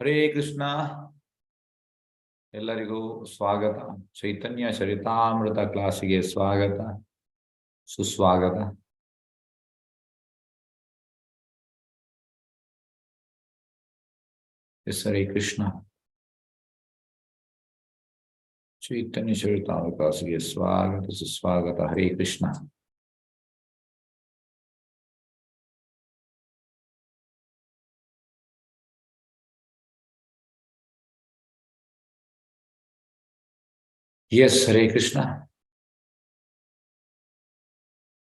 ಹರೇ ಕೃಷ್ಣ. ಎಲ್ಲರಿಗೂ ಸ್ವಾಗತ. ಚೈತನ್ಯ ಚರಿತಾಮೃತ ಕ್ಲಾಸಿಗೆ ಸ್ವಾಗತ, ಸುಸ್ವಾಗತ. ಎಸ್, ಹರೇ ಕೃಷ್ಣ. ಚೈತನ್ಯ ಚರಿತಾಮೃತ ಕ್ಲಾಸಿಗೆ ಸ್ವಾಗತ, ಸುಸ್ವಾಗತ. ಹರೇ ಕೃಷ್ಣ. ಎಸ್, ಹರೇ ಕೃಷ್ಣ.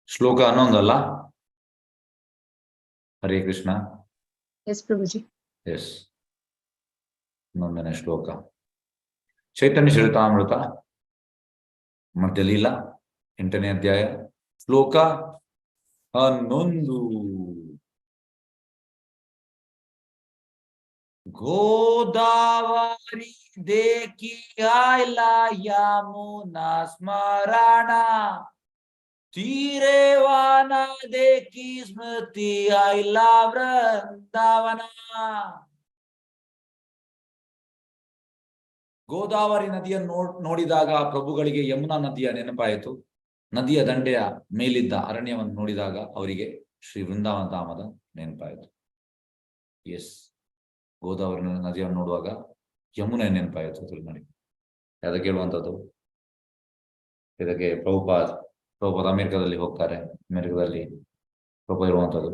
ಶ್ಲೋಕ ಅನ್ನೊಂದಲ್ಲ. ಹರೇ ಕೃಷ್ಣ. ಎಸ್ ಪ್ರಭುಜಿ. ಎಸ್, 11ನೇ ಶ್ಲೋಕ. ಚೈತನ್ಯ ಚರಿತಾಮೃತ ಮಧ್ಯ ಲೀಲಾ 8ನೇ ಅಧ್ಯಾಯ, ಶ್ಲೋಕ 11. ಗೋದಾವರಿ ದೇಕಿ ಆಯ್ಲ ಯಮುನಾ ಸ್ಮರಣ, ತೀರೇವಾನ ದೇಕಿ ಸ್ಮೃತಿ ಆಯ್ಲ ವೃಂದಾವನ. ಗೋದಾವರಿ ನದಿಯನ್ನು ನೋಡಿದಾಗ ಪ್ರಭುಗಳಿಗೆ ಯಮುನಾ ನದಿಯ ನೆನಪಾಯಿತು. ನದಿಯ ದಂಡೆಯ ಮೇಲಿದ್ದ ಅರಣ್ಯವನ್ನು ನೋಡಿದಾಗ ಅವರಿಗೆ ಶ್ರೀ ವೃಂದಾವನ ಧಾಮದ ನೆನಪಾಯಿತು. ಎಸ್, ಗೋದಾವರಿ ನದಿಯನ್ನು ನೋಡುವಾಗ ಯಮುನೆ ನೆನಪಾಯಿತು. ತಿರುಮಲಿ ಅದಕ್ಕೆ ಹೇಳುವಂಥದ್ದು. ಇದಕ್ಕೆ ಪ್ರಭುಪಾದ್ ಅಮೆರಿಕದಲ್ಲಿ ಹೋಗ್ತಾರೆ. ಅಮೆರಿಕದಲ್ಲಿ ಪ್ರಭು ಇರುವಂಥದ್ದು,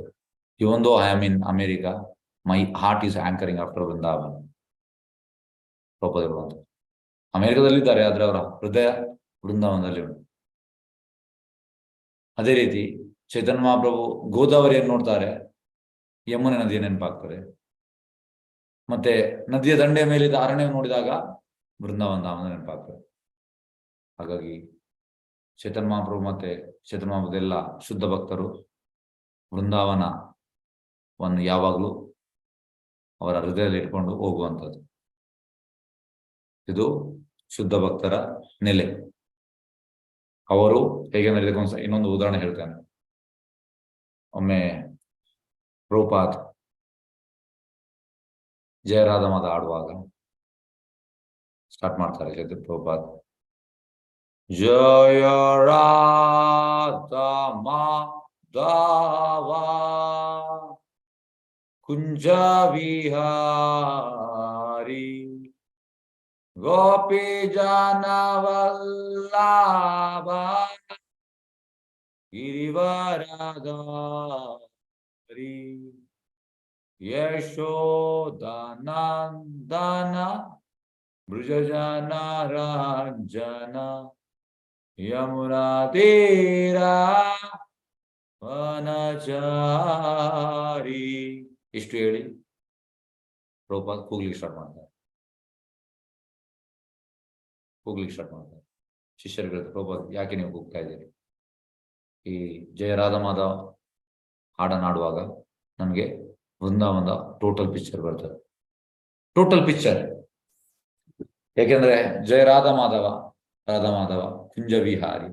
even though I am in America, my heart is hankering after Vrindavan. ಪ್ರಭು ಇರುವಂಥದ್ದು ಅಮೆರಿಕದಲ್ಲಿದ್ದಾರೆ, ಆದ್ರೆ ಅವರ ಹೃದಯ ವೃಂದಾವನದಲ್ಲಿ ಉಂಟು. ಅದೇ ರೀತಿ ಚೈತನ್ಯ ಮಹಾಪ್ರಭು ಗೋದಾವರಿಯನ್ನು ನೋಡ್ತಾರೆ, ಯಮುನೆ ನದಿಯ ನೆನಪಾಗ್ತದೆ. ಮತ್ತೆ ನದಿಯ ದಂಡೆಯ ಮೇಲಿದ್ದ ಅರಣ್ಯ ನೋಡಿದಾಗ ವೃಂದಾವನ ಧಾಮದ ನೆನಪಾಗ್ತದೆ. ಹಾಗಾಗಿ ಚೈತನ್ಯ ಮಹಾಪ್ರಭು ಮತ್ತೆ ಚೈತನ್ಯ ಮಹಾಪ್ರಭು ಎಲ್ಲ ಶುದ್ಧ ಭಕ್ತರು ವೃಂದಾವನವನ್ನು ಯಾವಾಗಲೂ ಅವರ ಹೃದಯದಲ್ಲಿ ಇಟ್ಕೊಂಡು ಹೋಗುವಂಥದ್ದು. ಇದು ಶುದ್ಧ ಭಕ್ತರ ನೆಲೆ. ಅವರು ಹೇಗೆಂದ್ರೆ, ಇದಕ್ಕೊಂದು ಇನ್ನೊಂದು ಉದಾಹರಣೆ ಹೇಳ್ತೇನೆ. ಒಮ್ಮೆ ಪ್ರಭುಪಾದ್ ಜಯರಾಧ ಮಾದ ಆಡುವಾಗ ಸ್ಟಾರ್ಟ್ ಮಾಡ್ತಾರೆ ಪ್ರಭುಪಾದ್, ಜಯ ರಾಧ ಮಾಧವ ಕುಂಜ ವಿಹಾರಿ ಗೋಪಿ ಜನವಲ್ಲಭ ಗಿರಿವರಧಾರಿ ಯಶೋದಾನಂದನ ಬ್ರಜಜನ ರಂಜನ ಯಮುನಾ ತೀರ ವನಚಾರಿ. ಇಷ್ಟು ಹೇಳಿ ಪ್ರಭುಪಾದ್ ಕೂಗ್ಲಿಕ್ಕೆ ಸ್ಟಾರ್ಟ್ ಮಾಡ್ತಾರೆ. ಶಿಷ್ಯರುಗಳ ಪ್ರಭುಪಾದ್, ಯಾಕೆ ನೀವು ಕೂಗ್ತಾ ಇದ್ದೀರಿ? ಈ ಜಯರಾಧ ಮಾಧವ ಹಾಡನ್ನಾಡುವಾಗ ನಮಗೆ ವೃಂದಾವನದ ಟೋಟಲ್ ಪಿಕ್ಚರ್ ಬರ್ತದೆ. Total picture. ಯಾಕೆಂದ್ರೆ ಜಯರಾಧ ಮಾಧವ, ರಾಧಾ ಮಾಧವ, ಕುಂಜ ವಿಹಾರಿ,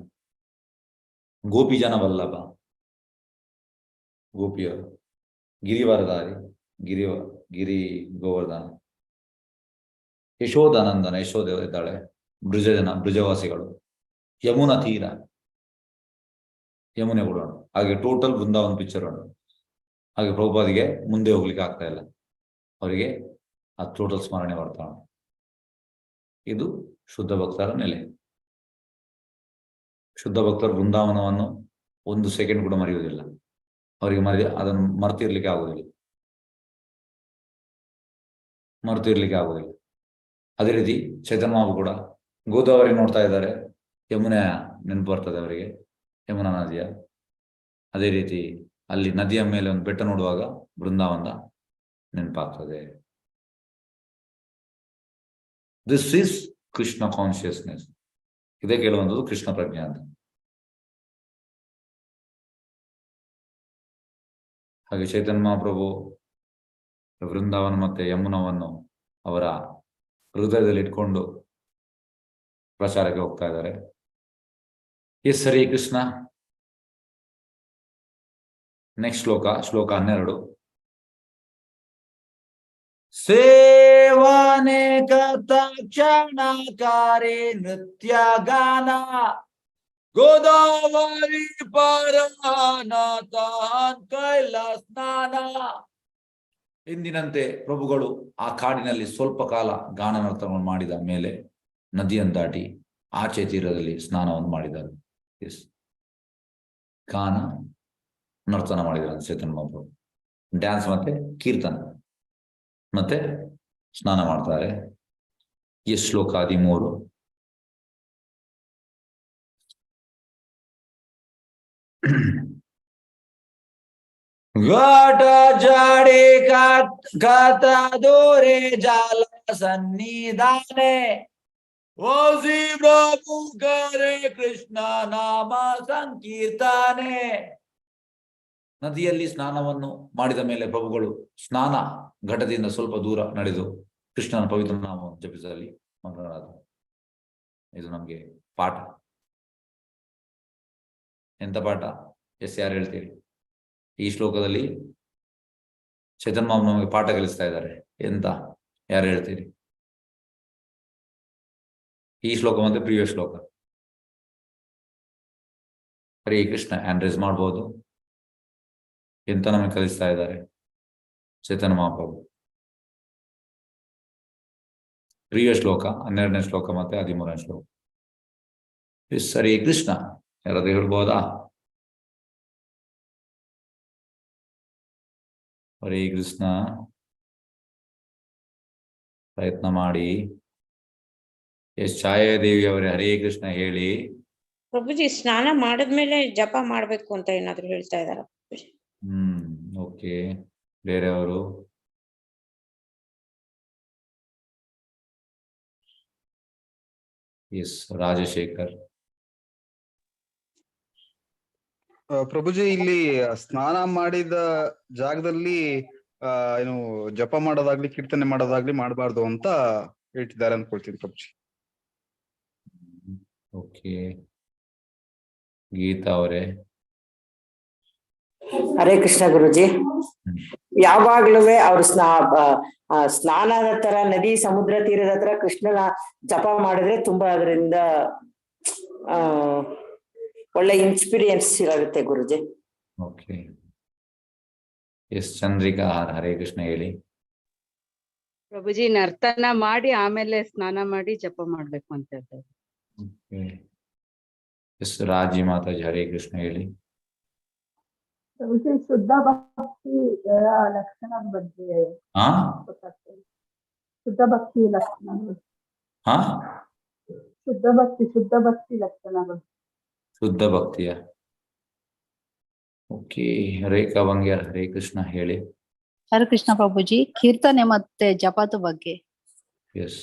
ಗೋಪಿ ಜನ ವಲ್ಲಭ, ಗೋಪಿಯರು, ಗಿರಿವರಧಾರಿ, ಗಿರಿ ಗೋವರ್ಧನ, ಯಶೋದಾನಂದನ, ಯಶೋಧ ಇದ್ದಾಳೆ, ಬ್ರಜವಾಸಿಗಳು, ಯಮುನಾ ತೀರ, ಯಮುನೆ ಕೊಡೋಣ. ಹಾಗೆ ಟೋಟಲ್ ವೃಂದಾವನ್ ಪಿಕ್ಚರ್ ಉಂಟು. ಹಾಗೆ ಪ್ರಭುಪಾದಿಗೆ ಮುಂದೆ ಹೋಗ್ಲಿಕ್ಕೆ ಆಗ್ತಾ ಇಲ್ಲ, ಅವರಿಗೆ ಆ ಟೋಟಲ್ ಸ್ಮರಣೆ ಬರ್ತಾ ಉಂಟು. ಇದು ಶುದ್ಧ ಭಕ್ತರ ನೆಲೆ. ಶುದ್ಧ ಭಕ್ತರು ವೃಂದಾವನವನ್ನು ಒಂದು ಸೆಕೆಂಡ್ ಕೂಡ ಮರೆಯುವುದಿಲ್ಲ. ಅವರಿಗೆ ಅದನ್ನು ಮರ್ತಿರ್ಲಿಕ್ಕೆ ಆಗುವುದಿಲ್ಲ. ಅದೇ ರೀತಿ ಚೈತನ್ಯ ಮಹಾಪ್ರಭು ಕೂಡ ಗೋದಾವರಿ ನೋಡ್ತಾ ಇದ್ದಾರೆ, ಯಮುನೆ ನೆನಪು ಬರ್ತದೆ ಅವರಿಗೆ, ಯಮುನಾ ನದಿಯ. ಅದೇ ರೀತಿ ಅಲ್ಲಿ ನದಿಯ ಮೇಲೆ ಒಂದು ಬೆಟ್ಟ ನೋಡುವಾಗ ಬೃಂದಾವನ ನೆನಪಾಗ್ತದೆ. This is Krishna consciousness. ಇದೇ ಕೇಳುವಂಥದ್ದು ಕೃಷ್ಣ ಪ್ರಜ್ಞೆ ಅಂತ. ಹಾಗೆ ಚೈತನ್ಯ ಮಹಾಪ್ರಭು ವೃಂದಾವನ ಮತ್ತೆ ಯಮುನವನ್ನು ಅವರ ಹೃದಯದಲ್ಲಿ ಇಟ್ಕೊಂಡು ಪ್ರಚಾರಕ್ಕೆ ಹೋಗ್ತಾ ಇದ್ದಾರೆ. ಎಸ್, ಹರೇ ಕೃಷ್ಣ. ನೆಕ್ಸ್ಟ್ ಶ್ಲೋಕ 12. ಸೇವಾ ಸೇವಾನೆ ಕ್ಷಣಕಾರಿ ನೃತ್ಯ ಗಾನ ಗೋದಾವರಿ ಪರನಾಥಾನ್ ಕೈಲ ಸ್ನಾನ. ಎಂದಿನಂತೆ ಪ್ರಭುಗಳು ಆ ಕಾಡಿನಲ್ಲಿ ಸ್ವಲ್ಪ ಕಾಲ ಗಾನ ನರ್ತನವನ್ನು ಮಾಡಿದ ಮೇಲೆ ನದಿಯನ್ನು ದಾಟಿ ಆಚೆ ತೀರದಲ್ಲಿ ಸ್ನಾನವನ್ನು ಮಾಡಿದರು. ಎಸ್, ಗಾನ ನರ್ತನ ಮಾಡಿದ್ದಾರೆ ಚೇತನ್ ಮಹಾಪ್ರಭು. ಡ್ಯಾನ್ಸ್ ಮತ್ತೆ ಕೀರ್ತನ ಮತ್ತೆ ಸ್ನಾನ ಮಾಡ್ತಾರೆ. ಶ್ಲೋಕ 13. ಘಾಟ ಜಾಡೆ ಘಾತ ದೋರೆ ಜಾಲ ಸನ್ನಿಧಾನೆ ಓಸಿ ಪ್ರಭು ಕರೆ ಕೃಷ್ಣ ನಾಮ ಸಂಕೀರ್ತನೆ. ನದಿಯಲ್ಲಿ ಸ್ನಾನವನ್ನು ಮಾಡಿದ ಮೇಲೆ ಪ್ರಭುಗಳು ಸ್ನಾನ ಘಟದಿಂದ ಸ್ವಲ್ಪ ದೂರ ನಡೆದು ಕೃಷ್ಣನ ಪವಿತ್ರ ನಾಮವನ್ನು ಜಪಿಸಲಿ ಮಗ್ನರಾದರು. ಇದು ನಮ್ಗೆ ಪಾಠ. ಎಂತ ಪಾಠ? ಯಾರು ಹೇಳ್ತೀರಿ? ಈ ಶ್ಲೋಕದಲ್ಲಿ ಚೇತನ್ ಮಾಮ್ ನಮಗೆ ಪಾಠ ಕಲಿಸ್ತಾ ಇದ್ದಾರೆ. ಎಂತ? ಯಾರು ಹೇಳ್ತೀರಿ? ಈ ಶ್ಲೋಕ ಮತ್ತೆ ಪ್ರಿವಿಯಸ್ ಶ್ಲೋಕ. ಹರೇ ಕೃಷ್ಣ ಹ್ಯಾಂಡ್ ರೈಸ್ ಮಾಡ್ಬೋದು. ಎಂತ ನಮಗೆ ಕಲಿಸ್ತಾ ಇದ್ದಾರೆ ಚೇತನ್ ಮಹಾಪ್ರಭು? ಪ್ರಿವಿಯಸ್ ಶ್ಲೋಕ 12ನೇ ಶ್ಲೋಕ ಮತ್ತೆ 13ನೇ ಶ್ಲೋಕ. ಹರೇ ಕೃಷ್ಣ ಯಾರಾದ್ರೂ ಹೇಳ್ಬೋದಾ? ಹರೇ ಕೃಷ್ಣ ಪ್ರಯತ್ನ ಮಾಡಿ. ಛಾಯಾದೇವಿ ಅವರೇ ಹರೇ ಕೃಷ್ಣ ಹೇಳಿ. ಪ್ರಭುಜಿ, ಸ್ನಾನ ಮಾಡಿದ್ಮೇಲೆ ಜಪ ಮಾಡ್ಬೇಕು ಅಂತ ಏನಾದ್ರು ಹೇಳ್ತಾ ಇದಾರ? ಓಕೆ. ಬೇರೆಯವರು? ಎಸ್, ರಾಜಶೇಖರ್. ಪ್ರಭುಜಿ, ಇಲ್ಲಿ ಸ್ನಾನ ಮಾಡಿದ ಜಾಗದಲ್ಲಿ ಏನು ಜಪ ಮಾಡೋದಾಗ್ಲಿ ಕೀರ್ತನೆ ಮಾಡೋದಾಗ್ಲಿ ಮಾಡಬಾರ್ದು ಅಂತ ಹೇಳ್ತಿದ್ದಾರೆ ಅನ್ಕೊಳ್ತೀನಿ ಪ್ರಭುಜಿ. ಓಕೆ. ಗೀತಾ ಅವರೇ. ಹರೇ ಕೃಷ್ಣ ಗುರುಜಿ. ಯಾವಾಗ್ಲೂ ಅವ್ರು ಸ್ನಾನದ ತರ ನದಿ ಸಮುದ್ರ ತೀರದ ಹತ್ರ ಕೃಷ್ಣನ ಜಪ ಮಾಡಿದ್ರೆ ತುಂಬಾ ಅದರಿಂದ ಒಳ್ಳೆ ಇನ್ಸ್ಪಿರಿಯನ್ಸ್ ಇರುತ್ತೆ ಗುರುಜಿ. ಓಕೆ. ಎಸ್, ಚಂದ್ರಿಕಾ ಹರೇ ಕೃಷ್ಣ ಹೇಳಿ. ಪ್ರಭುಜಿ, ನರ್ತನ ಮಾಡಿ ಆಮೇಲೆ ಸ್ನಾನ ಮಾಡಿ ಜಪ ಮಾಡ್ಬೇಕು ಅಂತ ಹೇಳ್ತಾರೆ. ಎಸ್, ರಾಜಿ ಮಾತಾಜಿ ಹರೇ ಕೃಷ್ಣ ಹೇಳಿ. ಶುದ್ಧ ಭಕ್ತಿ ಲಕ್ಷಣದ ಬಗ್ಗೆ ಶುದ್ಧ ಭಕ್ತಿ ಲಕ್ಷಣಗಳು. ಶುದ್ಧ ಭಕ್ತಿ ಲಕ್ಷಣಗಳು. ಶುದ್ಧ ಭಕ್ತಿಯ. ಓಕೆ. ರೇಖಾ ಬಂಗ್ಯಾರ್ ಹರೇ ಕೃಷ್ಣ ಹೇಳಿ. ಹರೇ ಕೃಷ್ಣ ಪ್ರಭುಜಿ, ಕೀರ್ತನೆ ಮತ್ತೆ ಜಪದ ಬಗ್ಗೆ. Yes,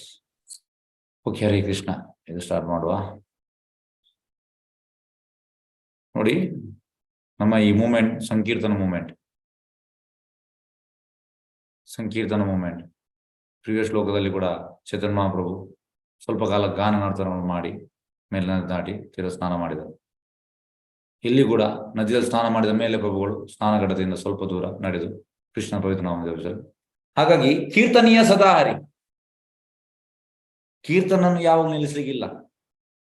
okay. ಹರೇ ಕೃಷ್ಣ. ಇದು ಸ್ಟಾರ್ಟ್ ಮಾಡುವ. ನೋಡಿ, ನಮ್ಮ ಈ ಮೂಮೆಂಟ್ ಸಂಕೀರ್ತನ ಮೂಮೆಂಟ್ ಪ್ರಿವಿಯಸ್ ಶ್ಲೋಕದಲ್ಲಿ ಕೂಡ ಚೇತನ್ ಮಹಾಪ್ರಭು ಸ್ವಲ್ಪ ಕಾಲ ಗಾನ ನರ್ತನವನ್ನು ಮಾಡಿ ಮೇಲೆ ದಾಟಿ ತೀರ ಸ್ನಾನ ಮಾಡಿದರು. ಇಲ್ಲಿ ಕೂಡ ನದಿಯಲ್ಲಿ ಸ್ನಾನ ಮಾಡಿದ ಮೇಲೆ ಪ್ರಭುಗಳು ಸ್ನಾನ ಘಟ್ಟದಿಂದ ಸ್ವಲ್ಪ ದೂರ ನಡೆದು ಕೃಷ್ಣ ಪವಿತ್ರ ನಾಮ ಜಪಿಸಲು. ಹಾಗಾಗಿ ಕೀರ್ತನೀಯ ಸದಾಹರಿ. ಕೀರ್ತನನ್ನು ಯಾವಾಗ ನಿಲ್ಲಿಸಲಿಕ್ಕಿಲ್ಲ.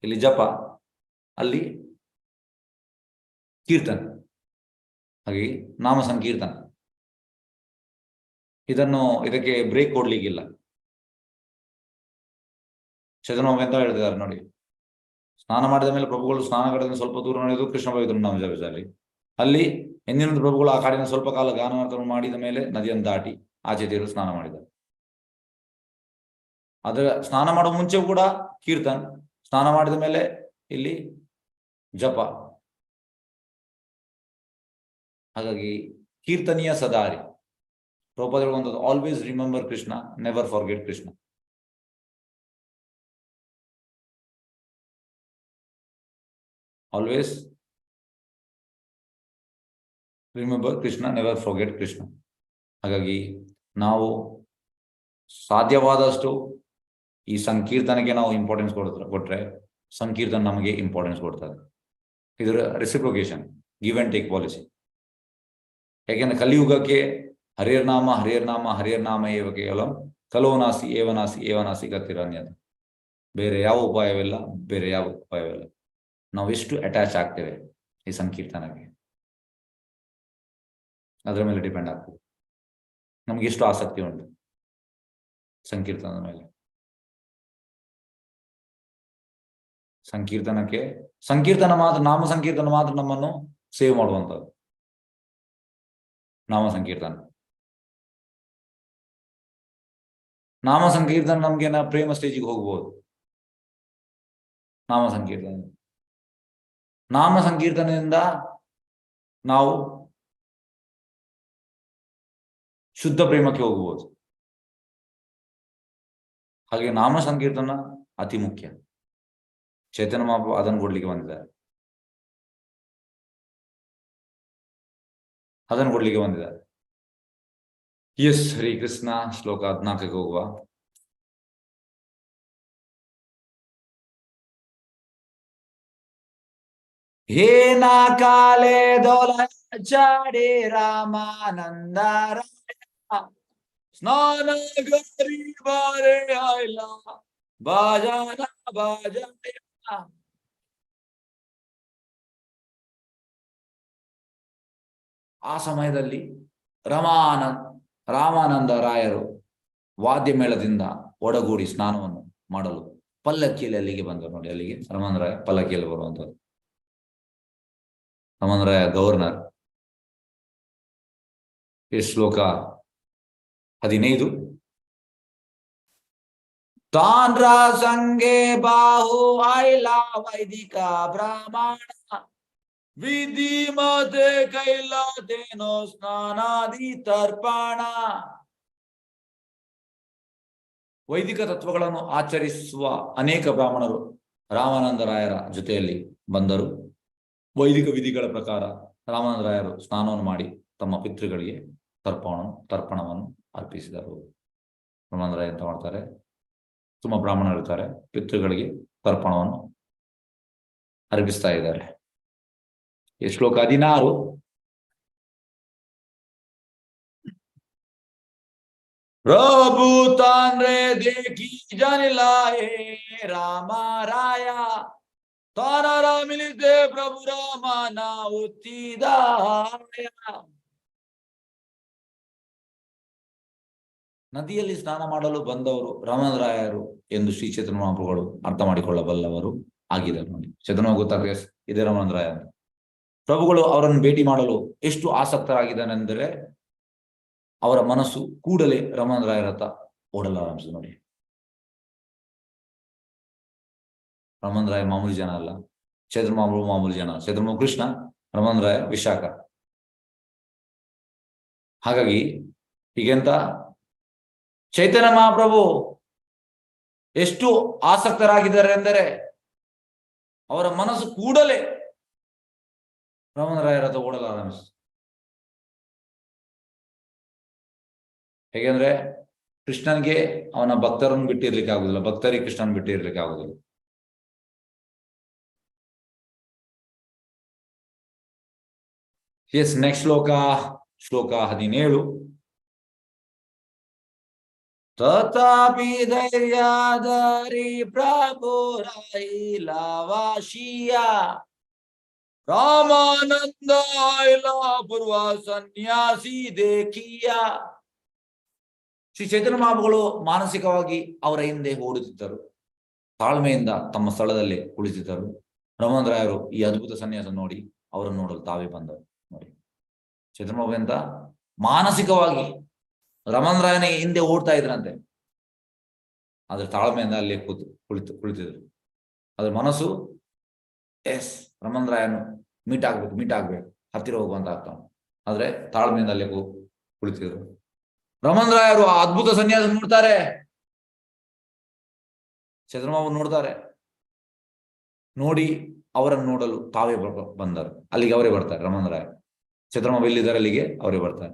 ಇಲ್ಲಿ ಜಪ, ಅಲ್ಲಿ ಕೀರ್ತನ. ಹಾಗಾಗಿ ನಾಮ ಸಂಕೀರ್ತನ ಇದಕ್ಕೆ ಬ್ರೇಕ್ ಕೊಡ್ಲಿಕ್ಕಿಲ್ಲ. ಚೇತನ ಎಂತ ಹೇಳ್ತಿದ್ದಾರೆ ನೋಡಿ. ಸ್ನಾನ ಮಾಡಿದ ಮೇಲೆ ಪ್ರಭುಗಳು ಸ್ನಾನಘಟ್ಟದಿಂದ ಸ್ವಲ್ಪ ದೂರ ನಡೆದು ಕೃಷ್ಣ ಪವಿತ್ರ ನಾಮ ಜಪಿಸಲಿ. ಅಲ್ಲಿ ಎಂದಿನ ಪ್ರಭುಗಳು ಆ ಕಾಡಿನ ಸ್ವಲ್ಪ ಕಾಲ ಗಾನ ಮಾಡಿದ ಮೇಲೆ ನದಿಯನ್ನು ದಾಟಿ ಆಚೆ ತೀರು ಸ್ನಾನ ಮಾಡಿದರು. ಅದರ ಸ್ನಾನ ಮಾಡುವ ಮುಂಚೆ ಕೂಡ ಕೀರ್ತನ್, ಸ್ನಾನ ಮಾಡಿದ ಮೇಲೆ ಇಲ್ಲಿ ಜಪ. ಹಾಗಾಗಿ ಕೀರ್ತನೀಯ ಸದಾರಿ. ಪ್ರಭುಪಾದ ಹೇಳುವಂಥದ್ದು always remember Krishna, never forget Krishna. Always remember Krishna, never forget Krishna. ಹಾಗಾಗಿ ನಾವು ಸಾಧ್ಯವಾದಷ್ಟು ಈ ಸಂಕೀರ್ತನೆಗೆ ನಾವು ಇಂಪಾರ್ಟೆನ್ಸ್ ಕೊಟ್ರೆ ಸಂಕೀರ್ತನ ನಮಗೆ ಇಂಪಾರ್ಟೆನ್ಸ್ ಕೊಡ್ತದೆ. ಇದರ ರೆಸಿಪ್ರೊಕೇಶನ್, ಗಿವ್ ಅಂಡ್ ಟೇಕ್ ಪಾಲಿಸಿ. ಯಾಕೆಂದ್ರೆ ಕಲಿಯುಗಕ್ಕೆ ಹರಿಯರ್ನಾಮ ಏವ ಕೇವಲ ಕಲೋನಾಸಿ ಏವನಾಸಿ ಏವನಾಸಿ ಗತಿರನ್ಯದ. ಬೇರೆ ಯಾವ ಉಪಾಯವಿಲ್ಲ, ಬೇರೆ ಯಾವ ಉಪಾಯವಿಲ್ಲ. ನಾವು ಎಷ್ಟು ಅಟ್ಯಾಚ್ ಆಗ್ತೇವೆ ಈ ಸಂಕೀರ್ತನಕ್ಕೆ, ಅದರ ಮೇಲೆ ಡಿಪೆಂಡ್ ಆಗ್ತದೆ. ನಮ್ಗೆ ಎಷ್ಟು ಆಸಕ್ತಿ ಉಂಟು ಸಂಕೀರ್ತನದ ಮೇಲೆ. ಸಂಕೀರ್ತನ ಮಾತ್ರ, ನಾಮ ಸಂಕೀರ್ತನ ಮಾತ್ರ ನಮ್ಮನ್ನು ಸೇವ್ ಮಾಡುವಂಥದ್ದು. ನಾಮ ಸಂಕೀರ್ತನ ನಮ್ಗೆ ಪ್ರೇಮ ಸ್ಟೇಜಿಗೆ ಹೋಗ್ಬೋದು. ನಾಮ ಸಂಕೀರ್ತನದಿಂದ ನಾವು ಶುದ್ಧ ಪ್ರೇಮಕ್ಕೆ ಹೋಗ್ಬೋದು. ಹಾಗೆ ನಾಮ ಸಂಕೀರ್ತನ ಅತಿ ಮುಖ್ಯ. ಚೈತನ್ಯ ಮಹಾಪ್ರಭು ಅದನ್ನು ಕೊಡ್ಲಿಕ್ಕೆ ಬಂದಿದ್ದಾರೆ. ಎಸ್, ಹರಿ ಕೃಷ್ಣ. ಶ್ಲೋಕ 14ಕ್ಕೆ ಹೋಗುವ. ಹೇನ ಕಾಲೇ ದೋಲಾಚಾರ್ಯ ರಾಮಾನಂದ ಸ್ನಾನ ಗರಿ ಬಾರೆ ಆಯ್ಲ ಬಾಜಾನ ಬಾಜಾಯ. ಆ ಸಮಯದಲ್ಲಿ ರಾಮಾನಂದ ರಾಯರು ವಾದ್ಯ ಮೇಳದಿಂದ ಒಡಗೂಡಿ ಸ್ನಾನವನ್ನು ಮಾಡಲು ಪಲ್ಲಕ್ಕಿಯಲ್ಲಿ ಅಲ್ಲಿಗೆ ಬಂದರು. ನೋಡಿ, ಅಲ್ಲಿಗೆ ರಮಣರಾಯ ರಾಯ ಪಲ್ಲಕ್ಕಿಯಲ್ಲಿ ಬರುವಂಥದ್ದು. ರಮಣರಾಯ ರಾಯ ಗವರ್ನರ್. ಈ ಶ್ಲೋಕ 15. ತಾನ್ರ ಸಂಗೆ ಬಾಹು ಆಯ್ಲ ವೈದಿಕ ಬ್ರಾಹ್ಮಣ ವಿಧಿ ಮತೆ ಕೈಲಾದೇನೋ ಸ್ನಾನಾದಿ ತರ್ಪಣ. ವೈದಿಕ ತತ್ವಗಳನ್ನು ಆಚರಿಸುವ ಅನೇಕ ಬ್ರಾಹ್ಮಣರು ರಾಮಾನಂದರಾಯರ ಜೊತೆಯಲ್ಲಿ ಬಂದರು. ವೈದಿಕ ವಿಧಿಗಳ ಪ್ರಕಾರ ರಾಮಾನಂದರಾಯರು ಸ್ನಾನವನ್ನು ಮಾಡಿ ತಮ್ಮ ಪಿತೃಗಳಿಗೆ ತರ್ಪಣವನ್ನು ಅರ್ಪಿಸಿದರು. ರಾಮಾನಂದರಾಯ ಅಂತ ಮಾಡ್ತಾರೆ, ತುಂಬಾ ಬ್ರಾಹ್ಮಣರು ಇರ್ತಾರೆ, ಪಿತೃಗಳಿಗೆ ತರ್ಪಣವನ್ನು ಅರ್ಪಿಸ್ತಾ ಇದ್ದಾರೆ. ಈ ಶ್ಲೋಕ 16. ಪ್ರಭು ತಾನ್ರೆ ದೇಖಿ ಜನಿಲಾಯೇ ರಾಮ ರಾಯ ತಾನರ ಮಿಲಿತೆ ಪ್ರಭು ರಾಮನ ಉತ್ತಿದಾಯ. ನದಿಯಲ್ಲಿ ಸ್ನಾನ ಮಾಡಲು ಬಂದವರು ರಾಮಾನಂದರಾಯರು ಎಂದು ಶ್ರೀ ಚೈತನ್ಯ ಮಹಾಪ್ರಭುಗಳು ಅರ್ಥ ಮಾಡಿಕೊಳ್ಳಬಲ್ಲವರು ಆಗಿದ್ದಾರೆ. ನೋಡಿ, ಚೈತನ್ಯ ಗೊತ್ತಾಗ ಇದೇ ರಾಮಾನಂದರಾಯ ಅಂತ. ಪ್ರಭುಗಳು ಅವರನ್ನು ಭೇಟಿ ಮಾಡಲು ಎಷ್ಟು ಆಸಕ್ತರಾಗಿದ್ದಾನೆಂದರೆ ಅವರ ಮನಸ್ಸು ಕೂಡಲೇ ರಾಮಾನಂದರಾಯರ ಹತ್ತ ಓಡಲಾರಂಭಿಸಿದೆ. ನೋಡಿ, ರಾಮಾನಂದರಾಯ ಮಾಮೂಲಿ ಜನ ಅಲ್ಲ, ಚೈತನ್ಯ ಮಹಾಪ್ರಭು ಮಾಮೂಲಿ ಜನ. ಚೈತನ್ಯ ಕೃಷ್ಣ, ರಾಮಾನಂದರಾಯ ವಿಶಾಖ. ಹಾಗಾಗಿ ಹೀಗೆಂತ ಚೈತನ್ಯ ಮಹಾಪ್ರಭು ಎಷ್ಟು ಆಸಕ್ತರಾಗಿದ್ದಾರೆ ಎಂದರೆ ಅವರ ಮನಸ್ಸು ಕೂಡಲೇ ರಾಮಾನಂದರಾಯರ ಹತ್ರ ಓಡಲಾರಂಭಿಸಿತು. ಹೇಗೆಂದ್ರೆ ಕೃಷ್ಣನ್ಗೆ ಅವನ ಭಕ್ತರನ್ನು ಬಿಟ್ಟಿರ್ಲಿಕ್ಕೆ ಆಗುದಿಲ್ಲ, ಭಕ್ತರಿಗೆ ಕೃಷ್ಣನ್ ಬಿಟ್ಟಿರ್ಲಿಕ್ಕೆ ಆಗುದಿಲ್ಲ. ಎಸ್, ನೆಕ್ಸ್ಟ್ ಶ್ಲೋಕ 17. ತಥಾಪಿ ಧೈರ್ಯಾಧರಿ ಪ್ರಭು ರಾಯಿಲ ವಾಶಿಯ ರಾಮಾನಂದ ಪೂರ್ವ ಸನ್ಯಾಸಿ ದೇಖಿಯ. ಶ್ರೀ ಚೈತನ್ಯ ಮಹಾಪ್ರಭುಗಳು ಮಾನಸಿಕವಾಗಿ ಅವರ ಹಿಂದೆ ಓಡುತ್ತಿದ್ದರು, ತಾಳ್ಮೆಯಿಂದ ತಮ್ಮ ಸ್ಥಳದಲ್ಲಿ ಕುಳಿತಿದ್ದರು. ರಾಮಾನಂದರಾಯರು ಈ ಅದ್ಭುತ ಸನ್ಯಾಸ ನೋಡಿ ಅವರನ್ನು ನೋಡಲು ತಾವೇ ಬಂದರು. ನೋಡಿ, ಚೈತನ್ಯ ಮಹಾಪ್ರಭು ಅಂತ ಮಾನಸಿಕವಾಗಿ ರಾಮಾನಂದರಾಯನ ಹಿಂದೆ ಓಡ್ತಾ ಇದ್ರಂತೆ, ಆದ್ರೆ ತಾಳ್ಮೆಯಿಂದ ಅಲ್ಲಿ ಕುಳಿತಿದ್ರು. ಅದ್ರ ಮನಸ್ಸು ಎಸ್ ರಾಮಾನಂದರಾಯನು ಮೀಟ್ ಆಗ್ಬೇಕು ಹತ್ತಿರ ಹೋಗುವಂತ ಆಗ್ತಾವ. ಆದ್ರೆ ತಾಳ್ಮೆಯಿಂದ ಅಲ್ಲಿ ಕುಳಿತಿದ್ರು. ರಾಮಾನಂದರಾಯರು ಆ ಅದ್ಭುತ ಸನ್ಯಾಸ ನೋಡ್ತಾರೆ, ಚಂದ್ರಮಾವು ನೋಡ್ತಾರೆ. ನೋಡಿ ಅವರನ್ನು ನೋಡಲು ತಾವೇ ಬಂದರು. ಅಲ್ಲಿಗೆ ಅವರೇ ಬರ್ತಾರೆ. ರಾಮಾನಂದರಾಯ ಚಂದ್ರಮಾವು ಎಲ್ಲಿದ್ದಾರೆ ಅಲ್ಲಿಗೆ ಅವರೇ ಬರ್ತಾರೆ.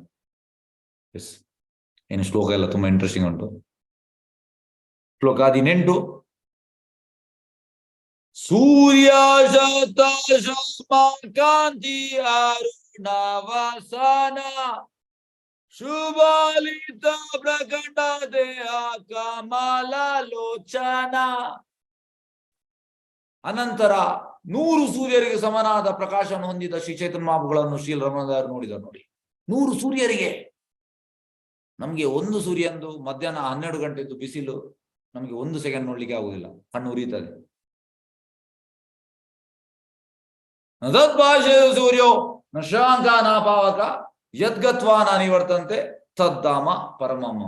ಎಸ್, ಏನು ಶ್ಲೋಕ ಎಲ್ಲ ತುಂಬಾ ಇಂಟ್ರೆಸ್ಟಿಂಗ್ ಉಂಟು. ಶ್ಲೋಕ 18. ಸೂರ್ಯ ಕಾಂತಿ ಅರುಣವಸನ ಶುಭಾಲಿತ ಪ್ರಕಟ ದೇಹ ಕಮಲ ಲೋಚನ. ಅನಂತರ 100 ಸೂರ್ಯರಿಗೆ ಸಮನಾದ ಪ್ರಕಾಶವನ್ನು ಹೊಂದಿದ ಶ್ರೀ ಚೈತನ್ಯ ಮಹಾಪ್ರಭುಗಳನ್ನು ಶ್ರೀ ರಮಣದಾಸರು ನೋಡಿದರು. ನೋಡಿ, 100 ಸೂರ್ಯರಿಗೆ. ನಮ್ಗೆ ಒಂದು ಸೂರ್ಯಂದು ಮಧ್ಯಾಹ್ನ 12 ಗಂಟೆದ್ದು ಬಿಸಿಲು ನಮ್ಗೆ 1 ಸೆಕೆಂಡ್ ನೋಡ್ಲಿಕ್ಕೆ ಆಗುದಿಲ್ಲ, ಕಣ್ಣು ಉರಿಯುತ್ತದೆ. ತದ್ಭಾಷೆ ಸೂರ್ಯೋ ನ ಶಾಂಕ ನ ಪಾವಕ ಯದ್ಗತ್ವಾ ನ ನಿವರ್ತಂತೆ ತದ್ದಾಮ ಪರಮಮ್ಮ.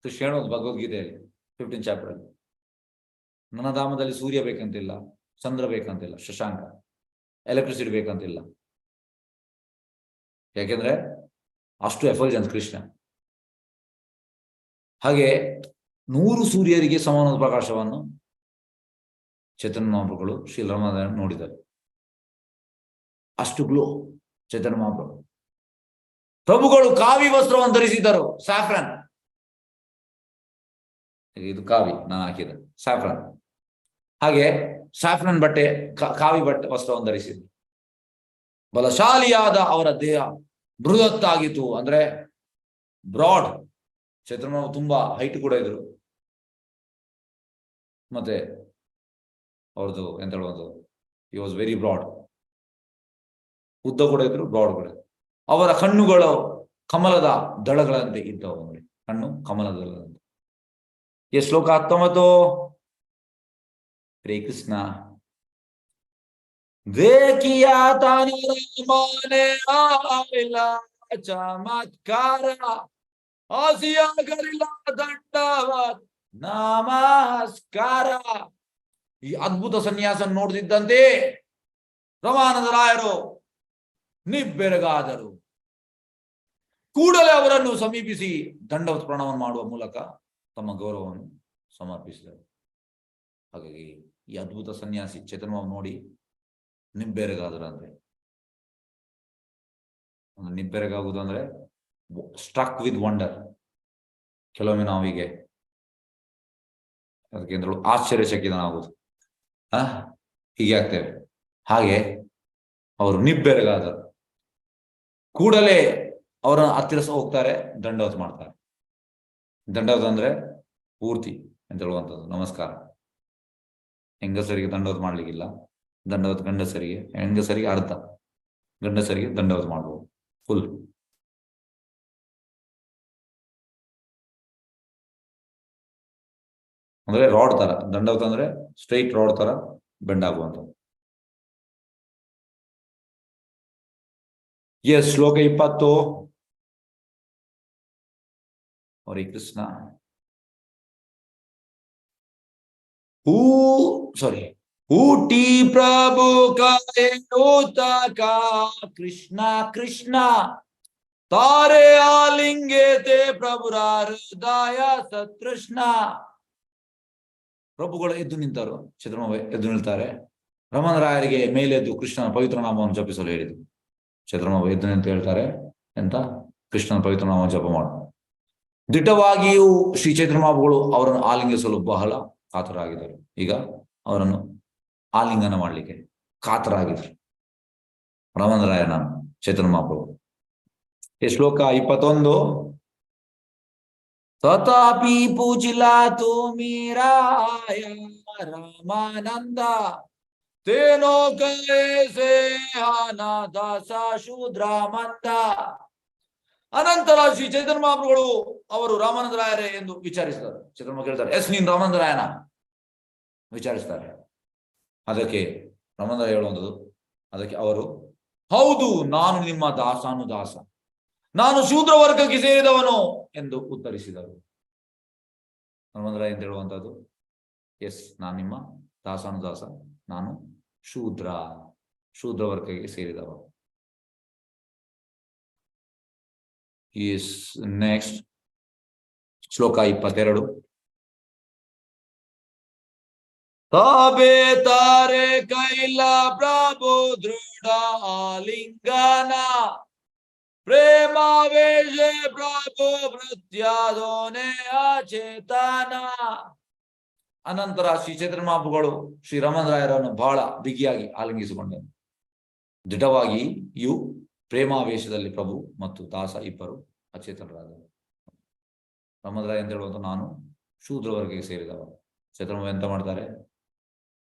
ಕೃಷ್ಣ ಹೇಳೋದು ಭಗವದ್ಗೀತೆಯಲ್ಲಿ 15th ಚಾಪ್ಟರ್ ಅಲ್ಲಿ. ನನ್ನ ಧಾಮದಲ್ಲಿ ಸೂರ್ಯ ಬೇಕಂತಿಲ್ಲ, ಚಂದ್ರ ಬೇಕಂತಿಲ್ಲ, ಶಶಾಂಕ, ಎಲೆಕ್ಟ್ರಿಸಿಟಿ ಬೇಕಂತಿಲ್ಲ. ಯಾಕೆಂದ್ರೆ ಅಷ್ಟು ಎಫಲ್ಜೆನ್ಸ್ ಕೃಷ್ಣ. ಹಾಗೆ 100 ಸೂರ್ಯರಿಗೆ ಸಮಾನವಾದ ಪ್ರಕಾಶವನ್ನು ಚೈತನ್ಯ ಮಹಾಪ್ರಭುಗಳು ಶ್ರೀ ರಮಣದಾಸರು ನೋಡಿದರು. ಅಷ್ಟು ಗ್ಲೋ ಚೈತನ್ಯ ಮಹಾಪ್ರಭು. ಪ್ರಭುಗಳು ಕಾವಿ ವಸ್ತ್ರವನ್ನು ಧರಿಸಿದ್ದರು, ಸ್ಯಾಫ್ರನ್. ಇದು ಕಾವಿ ನಾನು ಹಾಕಿದೆ, ಸ್ಯಾಫ್ರನ್. ಹಾಗೆ ಸ್ಯಾಫ್ರನ್ ಬಟ್ಟೆ, ಕಾವಿ ಬಟ್ಟೆ ವಸ್ತ್ರವನ್ನು ಧರಿಸಿದ್ರು. ಬಲಶಾಲಿಯಾದ ಅವರ ದೇಹ ಬೃಹತ್ತಾಗಿತ್ತು, ಅಂದ್ರೆ ಬ್ರಾಡ್. ಚೈತನ್ಯ ತುಂಬಾ ಹೈಟ್ ಕೂಡ ಇದ್ರು. ಮತ್ತೆ ಅವ್ರದ್ದು ಎಂತ ಹೇಳುವುದು, ಹಿ ವಾಸ್ ವೆರಿ ಬ್ರಾಡ್. ಉದ್ದ ಕೂಡ ಇದ್ರು, ಬ್ರಾಡ್ ಕೂಡ ಇದ್ರು. ಅವರ ಕಣ್ಣುಗಳು ಕಮಲದ ದಳಗಳಂತೆ ಇದ್ದವು. ನೋಡಿ, ಕಣ್ಣು ಕಮಲದ ದಳಗಳಂತೆ. ಶ್ಲೋಕ 19. ಹರೇ ಕೃಷ್ಣ. ದೇಖಿಯಾ ತಾನಿ ರಾಮನೆ ಆವಿಲ ಚಮತ್ಕಾರ ಆಸಿಯಾ ಗರಿಲ ದಂಡವತ್ ನಮಸ್ಕಾರ. ಈ ಅದ್ಭುತ ಸನ್ಯಾಸ ನೋಡ್ತಿದ್ದಂತೆ ರಮಾನಂದರಾಯರು ನಿಬ್ಬೆರಗಾದರು. ಕೂಡಲೇ ಅವರನ್ನು ಸಮೀಪಿಸಿ ದಂಡವತ್ ಪ್ರಣಾಮವನ್ನು ಮಾಡುವ ಮೂಲಕ ತಮ್ಮ ಗೌರವವನ್ನು ಸಮರ್ಪಿಸಿದರು. ಹಾಗಾಗಿ ಈ ಅದ್ಭುತ ಸನ್ಯಾಸಿ ಚೈತನ್ಯ ನೋಡಿ ನಿಬ್ಬೆರಗಾದರಂತೆ. ನಿಬ್ಬೆರಗಾಗುವುದು ಅಂದ್ರೆ ಸ್ಟ್ರಕ್ ವಿತ್ ವಂಡರ್. ಕೆಲವೊಮ್ಮೆ ನಾವೀಗೆ ಅದಕ್ಕೆ ಆಶ್ಚರ್ಯಚಕಿತನಾಗುವುದು, ಹೀಗೆ ಆಗ್ತೇವೆ. ಹಾಗೆ ಅವರು ನಿಬ್ಬೆರಗಾದರು. ಕೂಡಲೇ ಅವರ ಹತ್ತಿರ ಹೋಗ್ತಾರೆ, ದಂಡವತ್ ಮಾಡ್ತಾರೆ. ದಂಡವತ್ ಅಂದ್ರೆ ಪೂರ್ತಿ ಅಂತ ಹೇಳುವಂಥದ್ದು, ನಮಸ್ಕಾರ. ಹೆಂಗಸರಿಗೆ ದಂಡವತ್ ಮಾಡ್ಲಿಕ್ಕಿಲ್ಲ, ದಂಡವತ್ ಗಂಡಸರಿಗೆ, ಹೆಂಗಸರಿಗೆ ಅರ್ಧ, ಗಂಡಸರಿಗೆ ದಂಡವತ್ ಮಾಡ್ಬೋದು ಫುಲ್. ಅಂದ್ರೆ ರಾಡ್ ತರ ದಂಡವತ್ ಅಂದ್ರೆ ಸ್ಟ್ರೈಟ್ ರಾಡ್ ತರ ಬೆಂಡ್ ಆಗುವಂಥದ್ದು. ಶ್ಲೋಕ 20. ಹರೇ ಕೃಷ್ಣ. ಊಟಿ ಪ್ರಭು ಕಾ ಕೃಷ್ಣ ಕೃಷ್ಣ ತಾರೆ ಆಲಿಂಗೆ ತೇ ಪ್ರಭುರ ಹೃದಯ ಸತೃಷ್ಣ. ಪ್ರಭುಗಳು ಎದ್ದು ನಿಂತರು, ಚಂದ್ರಮ ಎದ್ದು ನಿಲ್ತಾರೆ. ರಮಣರಾಯರಿಗೆ ಮೇಲೆದ್ದು ಕೃಷ್ಣನ ಪವಿತ್ರ ನಾಮವನ್ನು ಜಪಿಸಲು ಹೇಳಿದರು. ಚಂದ್ರಮ ಎದ್ದು ನಿಂತು ಹೇಳ್ತಾರೆ, ಎಂತ ಕೃಷ್ಣನ ಪವಿತ್ರ ನಾಮವನ್ನು ಜಪ ಮಾಡು. ದಿಟ್ಟವಾಗಿಯೂ ಶ್ರೀ ಚೈತನ್ಯ ಮಹಾಪ್ರಭುಗಳು ಅವರನ್ನು ಆಲಿಂಗಿಸಲು ಬಹಳ ಕಾತರಾಗಿದ್ದರು. ಈಗ ಅವರನ್ನು ಆಲಿಂಗನ ಮಾಡಲಿಕ್ಕೆ ಕಾತರಾಗಿದ್ರು ರಮಣರಾಯನ ಚೈತನ್ಯ ಮಹಾಪ್ರಭು. ಈ ಶ್ಲೋಕ 21. ತಥಾಪಿ ಪೂಜಿಲಾ ತು ಮೀರಾಯ ರಾಮಾನಂದ ತೇನೋ ಕೈಸೆ ದಾಸ ಶೂದ್ರ ಮಂದ. ಅನಂತರ ಶ್ರೀ ಚೈತನ್ಯ ಮಹಾಪ್ರಭುಗಳು ಅವರು ರಾಮಾನಂದರಾಯರೇ ಎಂದು ವಿಚಾರಿಸಿದರು. ಚೈತನ್ಯ ಕೇಳ್ತಾರೆ, ಎಸ್ ನೀನ್ ರಾಮಾನಂದರಾಯನ ವಿಚಾರಿಸ್ತಾರೆ. ಅದಕ್ಕೆ ರಾಮಾನಂದರಾಯ ಹೇಳುವಂಥದ್ದು, ಅದಕ್ಕೆ ಅವರು, ಹೌದು, ನಾನು ನಿಮ್ಮ ದಾಸಾನುದಾಸ, ನಾನು ಶೂದ್ರ ವರ್ಗಕ್ಕೆ ಸೇರಿದವನು ಎಂದು ಉತ್ತರಿಸಿದರು. ರಾಮಾನಂದರಾಯ ಅಂತ ಹೇಳುವಂಥದ್ದು, ಎಸ್ ನಾನು ನಿಮ್ಮ ದಾಸಾನುದಾಸ, ನಾನು ಶೂದ್ರ ವರ್ಗಕ್ಕೆ ಸೇರಿದವನು. ನೆಕ್ಸ್ಟ್ ಶ್ಲೋಕ 22. ತಾಬೆ ತಾರೆ ಕೈಲ ಪ್ರಭು ದೃಢ ಆಲಿಂಗನ ಪ್ರೇಮಾವೇಶ ಪ್ರಭು ಪ್ರತ್ಯಾದೋನೆ ಅಚೇತನ. ಅನಂತರ ಶ್ರೀ ಚೈತನ್ಯ ಮಹಾಪ್ರಭುಗಳು ಶ್ರೀ ರಮಣರಾಯರನ್ನು ಬಹಳ ಬಿಗಿಯಾಗಿ ಆಲಿಂಗಿಸಿಕೊಂಡರು. ದಿಢವಾಗಿ ಇವು ಪ್ರೇಮಾವೇಶದಲ್ಲಿ ಪ್ರಭು ಮತ್ತು ದಾಸ ಇಬ್ಬರು ಅಚೇತನರಾದ. ರಾಮರಾಯ ಅಂತ ಹೇಳುವಂತ ನಾನು ಶೂದ್ರ ವರ್ಗಕ್ಕೆ ಸೇರಿದವ. ಚೇತನ ಎಂತ ಮಾಡ್ತಾರೆ,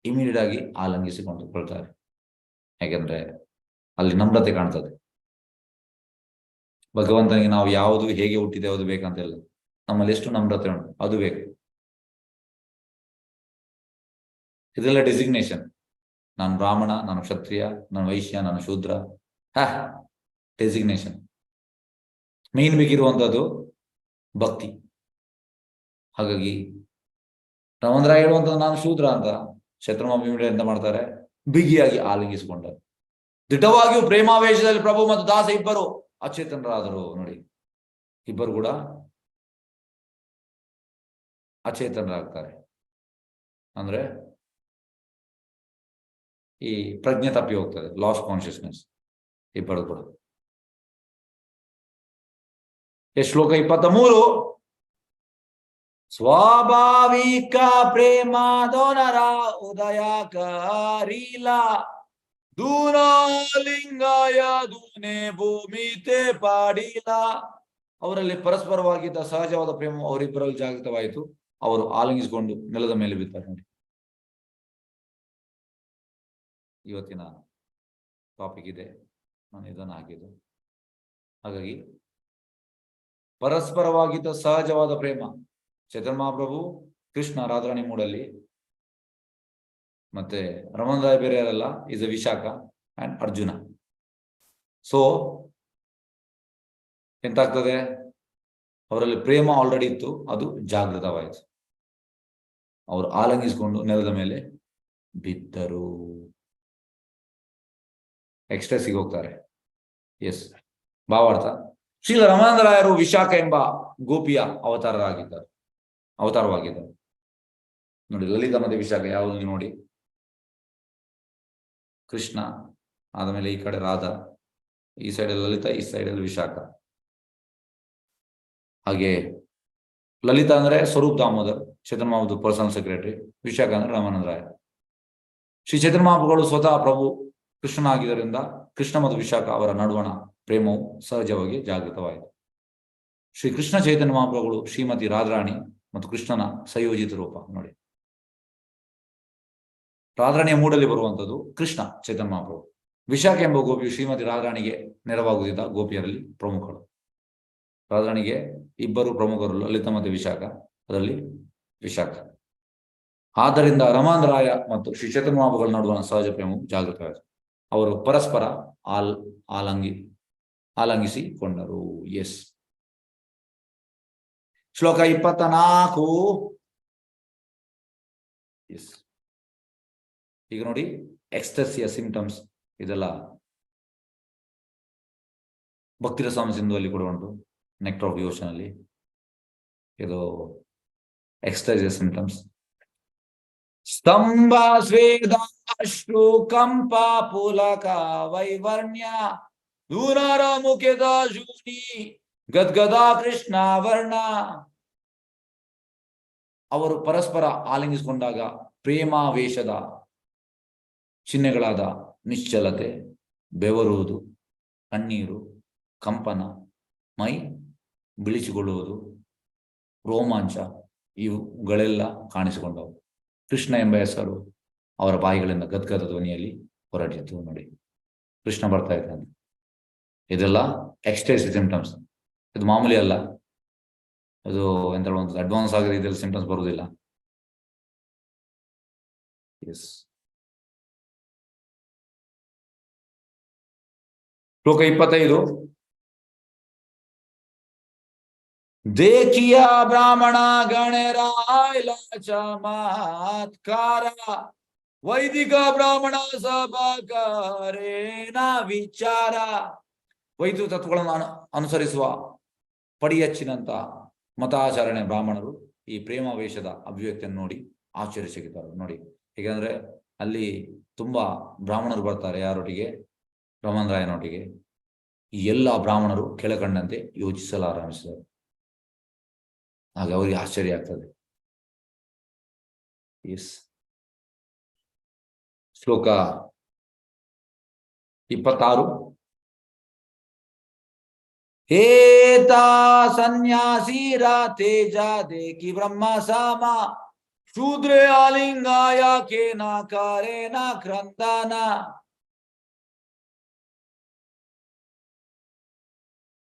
ಇಮಿಡಿಯೇಟ್ ಆಗಿ ಆಲಂಗಿಸಿಕೊಂಡು ಕೊಳ್ತಾರೆ. ಯಾಕೆಂದ್ರೆ ಅಲ್ಲಿ ನಮ್ರತೆ ಕಾಣ್ತದೆ. ಭಗವಂತನಿಗೆ ನಾವು ಯಾವುದು ಹೇಗೆ ಹುಟ್ಟಿದೆ ಅದು ಬೇಕಂತಿಲ್ಲ, ನಮ್ಮಲ್ಲಿ ಎಷ್ಟು ನಮ್ರತೆ ಉಂಟು ಅದು ಬೇಕು. ಇದೆಲ್ಲ ಡೆಸಿಗ್ನೇಷನ್. ನಾನು ಬ್ರಾಹ್ಮಣ, ನಾನು ಕ್ಷತ್ರಿಯ, ನಾನು ವೈಶ್ಯ, ನಾನು ಶೂದ್ರ, ಡೆಸಿಗ್ನೇಷನ್. ಮೇನ್ ಬೇಕಿರುವಂತದ್ದು ಭಕ್ತಿ. ಹಾಗಾಗಿ ರಾಮಂದ್ರ ಹೇಳುವಂತ ನಾನು ಶೂದ್ರ ಅಂತ ಶತ್ರುಮಾಪಿ ಎಂತ ಮಾಡ್ತಾರೆ, ಬಿಗಿಯಾಗಿ ಆಲಿಂಗಿಸಿಕೊಂಡರು. ದಿಟ್ಟವಾಗಿಯೂ ಪ್ರೇಮಾವೇಶದಲ್ಲಿ ಪ್ರಭು ಮತ್ತು ದಾಸ ಇಬ್ಬರು ಅಚೇತನರಾದರು. ನೋಡಿ, ಇಬ್ಬರು ಕೂಡ ಅಚೇತನರಾಗ್ತಾರೆ. ಅಂದ್ರೆ ಈ ಪ್ರಜ್ಞೆ ತಪ್ಪಿ ಹೋಗ್ತದೆ, ಲಾಸ್ ಕಾನ್ಶಿಯಸ್ನೆಸ್ ಇಬ್ಬರು ಕೂಡ. ಶ್ಲೋಕ 23. ಸ್ವಾಭಾವಿಕ ಪ್ರೇಮ ದೋನರ ಉದಯಕಾರಿಲ ದೂರಲಿಂಗಾಯ ದೂನೆ ಭೂಮಿತೆ ಪಾಡಿಲ. ಅವರಲ್ಲಿ ಪರಸ್ಪರವಾಗಿದ್ದ ಸಹಜವಾದ ಪ್ರೇಮ ಅವರಿಬ್ಬರಲ್ಲಿ ಜಾಗೃತವಾಯಿತು. ಅವರು ಆಲಿಂಗಿಸಿಕೊಂಡು ನೆಲದ ಮೇಲೆ ಬಿದ್ದಾರೆ. ನೋಡಿ, ಇವತ್ತಿನ ಟಾಪಿಕ್ ಇದೆ, ನಾನು ಇದನ್ನು ಹಾಕಿದ್ದು. ಹಾಗಾಗಿ ಪರಸ್ಪರವಾಗಿದ್ದ ಸಹಜವಾದ ಪ್ರೇಮ, ಚೈತನ್ಯ ಮಹಾಪ್ರಭು ಕೃಷ್ಣ ರಾಧಾರಾಣಿ ಮೂಡಲ್ಲಿ, ಮತ್ತೆ ರಮಣ ರಾಯ್ ಬೇರೆ ಯಾರಲ್ಲ, is a Vishakha and Arjuna. So ಎಂತಾಗ್ತದೆ, ಅವರಲ್ಲಿ ಪ್ರೇಮ ಆಲ್ರೆಡಿ ಇತ್ತು, ಅದು ಜಾಗೃತವಾಯಿತು. ಅವರು ಆಲಂಗಿಸಿಕೊಂಡು ನೆಲದ ಮೇಲೆ ಬಿದ್ದರು, ಎಕ್ಸ್ಟ್ರೆಸ್ಸಿಗೆ ಹೋಗ್ತಾರೆ. ಎಸ್, ಭಾವಾರ್ಥ. ಶ್ರೀಲ ರಮಾನಂದರಾಯರು ವಿಶಾಖ ಎಂಬ ಗೋಪಿಯ ಅವತಾರವಾಗಿದ್ದರು. ನೋಡಿ, ಲಲಿತ ಮತ್ತೆ ವಿಶಾಖ ಯಾವುದು ನೋಡಿ, ಕೃಷ್ಣ ಆದಮೇಲೆ ಈ ಕಡೆ ರಾಧಾ, ಈ ಸೈಡಲ್ಲಿ ಲಲಿತ, ಈ ಸೈಡಲ್ಲಿ ವಿಶಾಖ. ಹಾಗೆ ಲಲಿತಾ ಅಂದ್ರೆ ಸ್ವರೂಪ್ ದಾಮೋದರ್, ಚೇತನ್ ಮಹಾಪ್ರಭು ಪರ್ಸನಲ್ ಸೆಕ್ರೆಟರಿ. ವಿಶಾಖ ಅಂದ್ರೆ ರಾಮಾನಂದರಾಯ. ಶ್ರೀ ಚೇತನ್ ಮಹಾಪ್ರಭುಗಳು ಸ್ವತಃ ಪ್ರಭು ಕೃಷ್ಣನ ಆಗಿದ್ದರಿಂದ ಕೃಷ್ಣ ಮತ್ತು ವಿಶಾಖ ಅವರ ನಡುವಣ ಪ್ರೇಮವು ಸಹಜವಾಗಿ ಜಾಗೃತವಾಯಿತು. ಶ್ರೀ ಕೃಷ್ಣ ಚೈತನ್ಯ ಮಹಾಪ್ರಭುಗಳು ಶ್ರೀಮತಿ ರಾಧಾರಾಣಿ ಮತ್ತು ಕೃಷ್ಣನ ಸಂಯೋಜಿತ ರೂಪ. ನೋಡಿ, ರಾಧಾರಾಣಿಯ ಮೂಡಲ್ಲಿ ಬರುವಂತದ್ದು ಕೃಷ್ಣ ಚೈತನ್ಯ ಮಹಾಪ್ರಭು. ವಿಶಾಖ ಎಂಬ ಗೋಪಿಯು ಶ್ರೀಮತಿ ರಾಧಾರಾಣಿಗೆ ನೆರವಾಗುತ್ತಿದ್ದ ಗೋಪಿಯರಲ್ಲಿ ಪ್ರಮುಖರು. ರಾಧಾರಾಣಿಗೆ ಇಬ್ಬರು ಪ್ರಮುಖರು, ಲಲಿತ ಮತ್ತು ವಿಶಾಖ. ಅದರಲ್ಲಿ ವಿಶಾಖ. ಆದ್ದರಿಂದ ರಮಾನಂದರಾಯ ಮತ್ತು ಶ್ರೀ ಚೈತನ್ಯ ಮಹಾಪ್ರಭುಗಳ ನಡುವಣ ಸಹಜ ಪ್ರೇಮವು ಜಾಗೃತವಾಯಿತು. ಅವರು ಪರಸ್ಪರ ಆಲಂಗಿಸಿಕೊಂಡರು. ಎಸ್. ಶ್ಲೋಕ 24. ಎಸ್, ಈಗ ನೋಡಿ, ಎಕ್ಸ್ಟಸಿಯ ಸಿಂಪ್ಟಮ್ಸ್ ಇದೆಲ್ಲ ಭಕ್ತಿರಸಾಮ ಸಿಂಧುವಲ್ಲಿ ಕೂಡ ಉಂಟು, ನೆಕ್ಟರ್ ಆಫ್ ಡಿವೋಷನ್ ಅಲ್ಲಿ. ಇದು ಎಕ್ಸ್ಟಸಿಯ ಸಿಂಪ್ಟಮ್ಸ್. ಸ್ತಂಭ ಸ್ವೇದ ಅಶ್ರು ಕಂಪ ಪುಲಕ ವೈವರ್ಣ್ಯ ದೂನರ ಮುಖದ ಶೂನಿ ಗದ್ಗದ ಕೃಷ್ಣ ವರ್ಣ. ಅವರು ಪರಸ್ಪರ ಆಲಿಂಗಿಸಿಕೊಂಡಾಗ ಪ್ರೇಮಾವೇಶದ ಚಿಹ್ನೆಗಳಾದ ನಿಶ್ಚಲತೆ, ಬೆವರುವುದು, ಕಣ್ಣೀರು, ಕಂಪನ, ಮೈ ಬಿಳಿಸಿಕೊಳ್ಳುವುದು, ರೋಮಾಂಚ ಇವುಗಳೆಲ್ಲ ಕಾಣಿಸಿಕೊಂಡವು. ಕೃಷ್ಣ ಎಂಬ ಹೆಸರು ಅವರ ಬಾಯಿಗಳಿಂದ ಗದ್ಗದ ಧ್ವನಿಯಲ್ಲಿ ಹೊರಟಿತ್ತು. ನೋಡಿ, ಕೃಷ್ಣ ಬರ್ತಾ ಇದ್ದಾನೆ. ಇದೆಲ್ಲ ಎಕ್ಸ್ಟೇಸಿ ಸಿಂಪ್ಟಮ್ಸ್. ಇದು ಮಾಮೂಲಿ ಅಲ್ಲ, ಇದು ಎಂತ ಹೇಳುವಂಥದ್ದು ಅಡ್ವಾನ್ಸ್ ಆಗಿದೆ, ಇದೆಲ್ಲ ಸಿಂಪ್ಟಮ್ಸ್ ಬರುವುದಿಲ್ಲ. ಎಸ್. ಶ್ಲೋಕ 25. ದೇಖಿಯ ಬ್ರಾಹ್ಮಣ ಗಣರಾಯ ಚಮತ್ಕಾರ ವೈದಿಕ ಬ್ರಾಹ್ಮಣ ಸಭಾಕರೇನ ವಿಚಾರ. ವೈದಿಕ ತತ್ವಗಳನ್ನು ಅನುಸರಿಸುವ ಪಡಿಯಚ್ಚಿನಂತ ಮತಾಚರಣೆ ಬ್ರಾಹ್ಮಣರು ಈ ಪ್ರೇಮಾವೇಶದ ಅಭಿವ್ಯಕ್ತಿಯನ್ನು ನೋಡಿ ಆಶ್ಚರ್ಯಚಕಿತರು. ನೋಡಿ, ಹೇಗೆಂದ್ರೆ ಅಲ್ಲಿ ತುಂಬಾ ಬ್ರಾಹ್ಮಣರು ಬರ್ತಾರೆ. ಯಾರೊಟ್ಟಿಗೆ? ರಮಣರಾಯನೊಟ್ಟಿಗೆ. ಈ ಎಲ್ಲ ಬ್ರಾಹ್ಮಣರು ಕೆಳಕಂಡಂತೆ ಯೋಚಿಸಲಾರಂಭಿಸಿದರು. ಆಗ ಅವರಿಗೆ ಆಶ್ಚರ್ಯ ಆಗ್ತದೆ. ಎಸ್. ಶ್ಲೋಕ 26. ಹೇತಾ ಸನ್ಯಾಸೀರ ತೇಜ ದೇಕಿ ಬ್ರಹ್ಮ ಸಾಮ ಶೂದ್ರೇ ಆಲಿಂಗಾಯ ಕೇನ ಕಾರೇನ ಕ್ರಂದನ.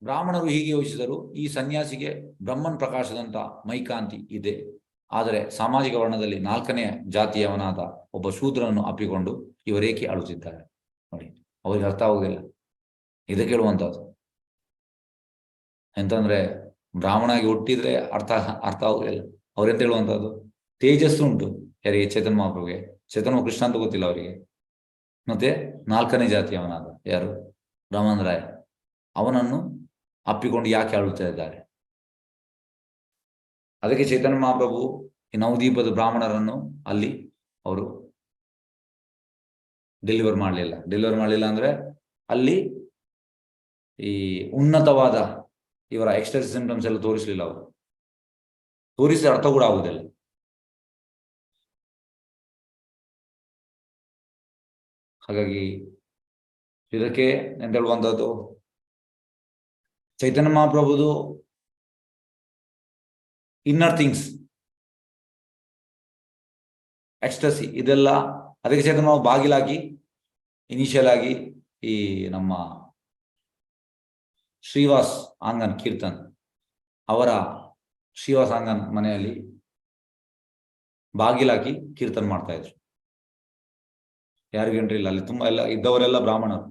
ಬ್ರಾಹ್ಮಣರು ಹೀಗೆ ಯೋಚಿಸಿದರು, ಈ ಸನ್ಯಾಸಿಗೆ ಬ್ರಹ್ಮನ್ ಪ್ರಕಾಶದಂತ ಮೈಕಾಂತಿ ಇದೆ, ಆದರೆ ಸಾಮಾಜಿಕ ವರ್ಣದಲ್ಲಿ 4ನೇ ಜಾತಿಯವನಾದ ಒಬ್ಬ ಶೂದ್ರನನ್ನು ಅಪ್ಪಿಕೊಂಡು ಇವರೇಕೆ ಅಳುತ್ತಿದ್ದಾರೆ. ನೋಡಿ, ಅವರಿಗೆ ಅರ್ಥ ಆಗುವುದಿಲ್ಲ. ಇದಕ್ಕೆ ಹೇಳುವಂಥದ್ದು ಎಂತಂದ್ರೆ, ಬ್ರಾಹ್ಮಣಾಗಿ ಹುಟ್ಟಿದ್ರೆ ಅರ್ಥ ಆಗುದಿಲ್ಲ. ಅವ್ರೆಂತ ಹೇಳುವಂಥದ್ದು, ತೇಜಸ್ಸು ಉಂಟು ಯಾರಿಗೆ? ಚೇತನ್ ಮಹಾಪ್ರಭುಗೆ. ಚೇತನ್ ಕೃಷ್ಣ ಅಂತ ಗೊತ್ತಿಲ್ಲ ಅವರಿಗೆ. ಮತ್ತೆ 4ನೇ ಜಾತಿಯವನಾದ ಯಾರು? ರಾಮನ್ ರಾಯ್, ಅವನನ್ನು ಅಪ್ಪಿಕೊಂಡು ಯಾಕೆ ಆಳುತ್ತಾ ಇದ್ದಾರೆ? ಅದಕ್ಕೆ ಚೈತನ್ಯ ಮಹಾಪ್ರಭು ಈ ನವದೀಪದ ಬ್ರಾಹ್ಮಣರನ್ನು ಅಲ್ಲಿ ಅವರು ಡೆಲಿವರ್ ಮಾಡಲಿಲ್ಲ ಅಂದ್ರೆ ಅಲ್ಲಿ ಈ ಉನ್ನತವಾದ ಇವರ ಎಕ್ಸ್ಟರ್ನಲ್ ಸಿಂಪ್ಟಮ್ಸ್ ಎಲ್ಲ ತೋರಿಸಲಿಲ್ಲ. ಅವರು ತೋರಿಸಿ ಅರ್ಥ ಕೂಡ ಆಗುದಿಲ್ಲ. ಹಾಗಾಗಿ ಇದಕ್ಕೆ ಎಂತ ಹೇಳುವಂಥದ್ದು, ಚೈತನ್ಯ ಮಹಾಪ್ರಭುದು ಇನ್ನರ್ ಥಿಂಗ್ಸ್, ಎಕ್ಸ್ಟಸಿ, ಇದೆಲ್ಲ ಅದಕ್ಕೆ ಚೈತನ್ಯ ಮಹಾಪ್ರಭು ಬಾಗಿಲಾಗಿ ಇನಿಷಿಯಲ್ ಆಗಿ ಈ ನಮ್ಮ ಶ್ರೀವಾಸ್ ಆಂಗನ್ ಕೀರ್ತನ್ ಅವರ ಶ್ರೀವಾಸ್ ಆಂಗನ್ ಮನೆಯಲ್ಲಿ ಬಾಗಿಲಾಕಿ ಕೀರ್ತನ್ ಮಾಡ್ತಾ ಇದ್ರು. ಯಾರಿಗೂ ಎಂಟ್ರಿ ಇಲ್ಲ. ಅಲ್ಲಿ ತುಂಬಾ ಎಲ್ಲ ಇದ್ದವರೆಲ್ಲ ಬ್ರಾಹ್ಮಣರು.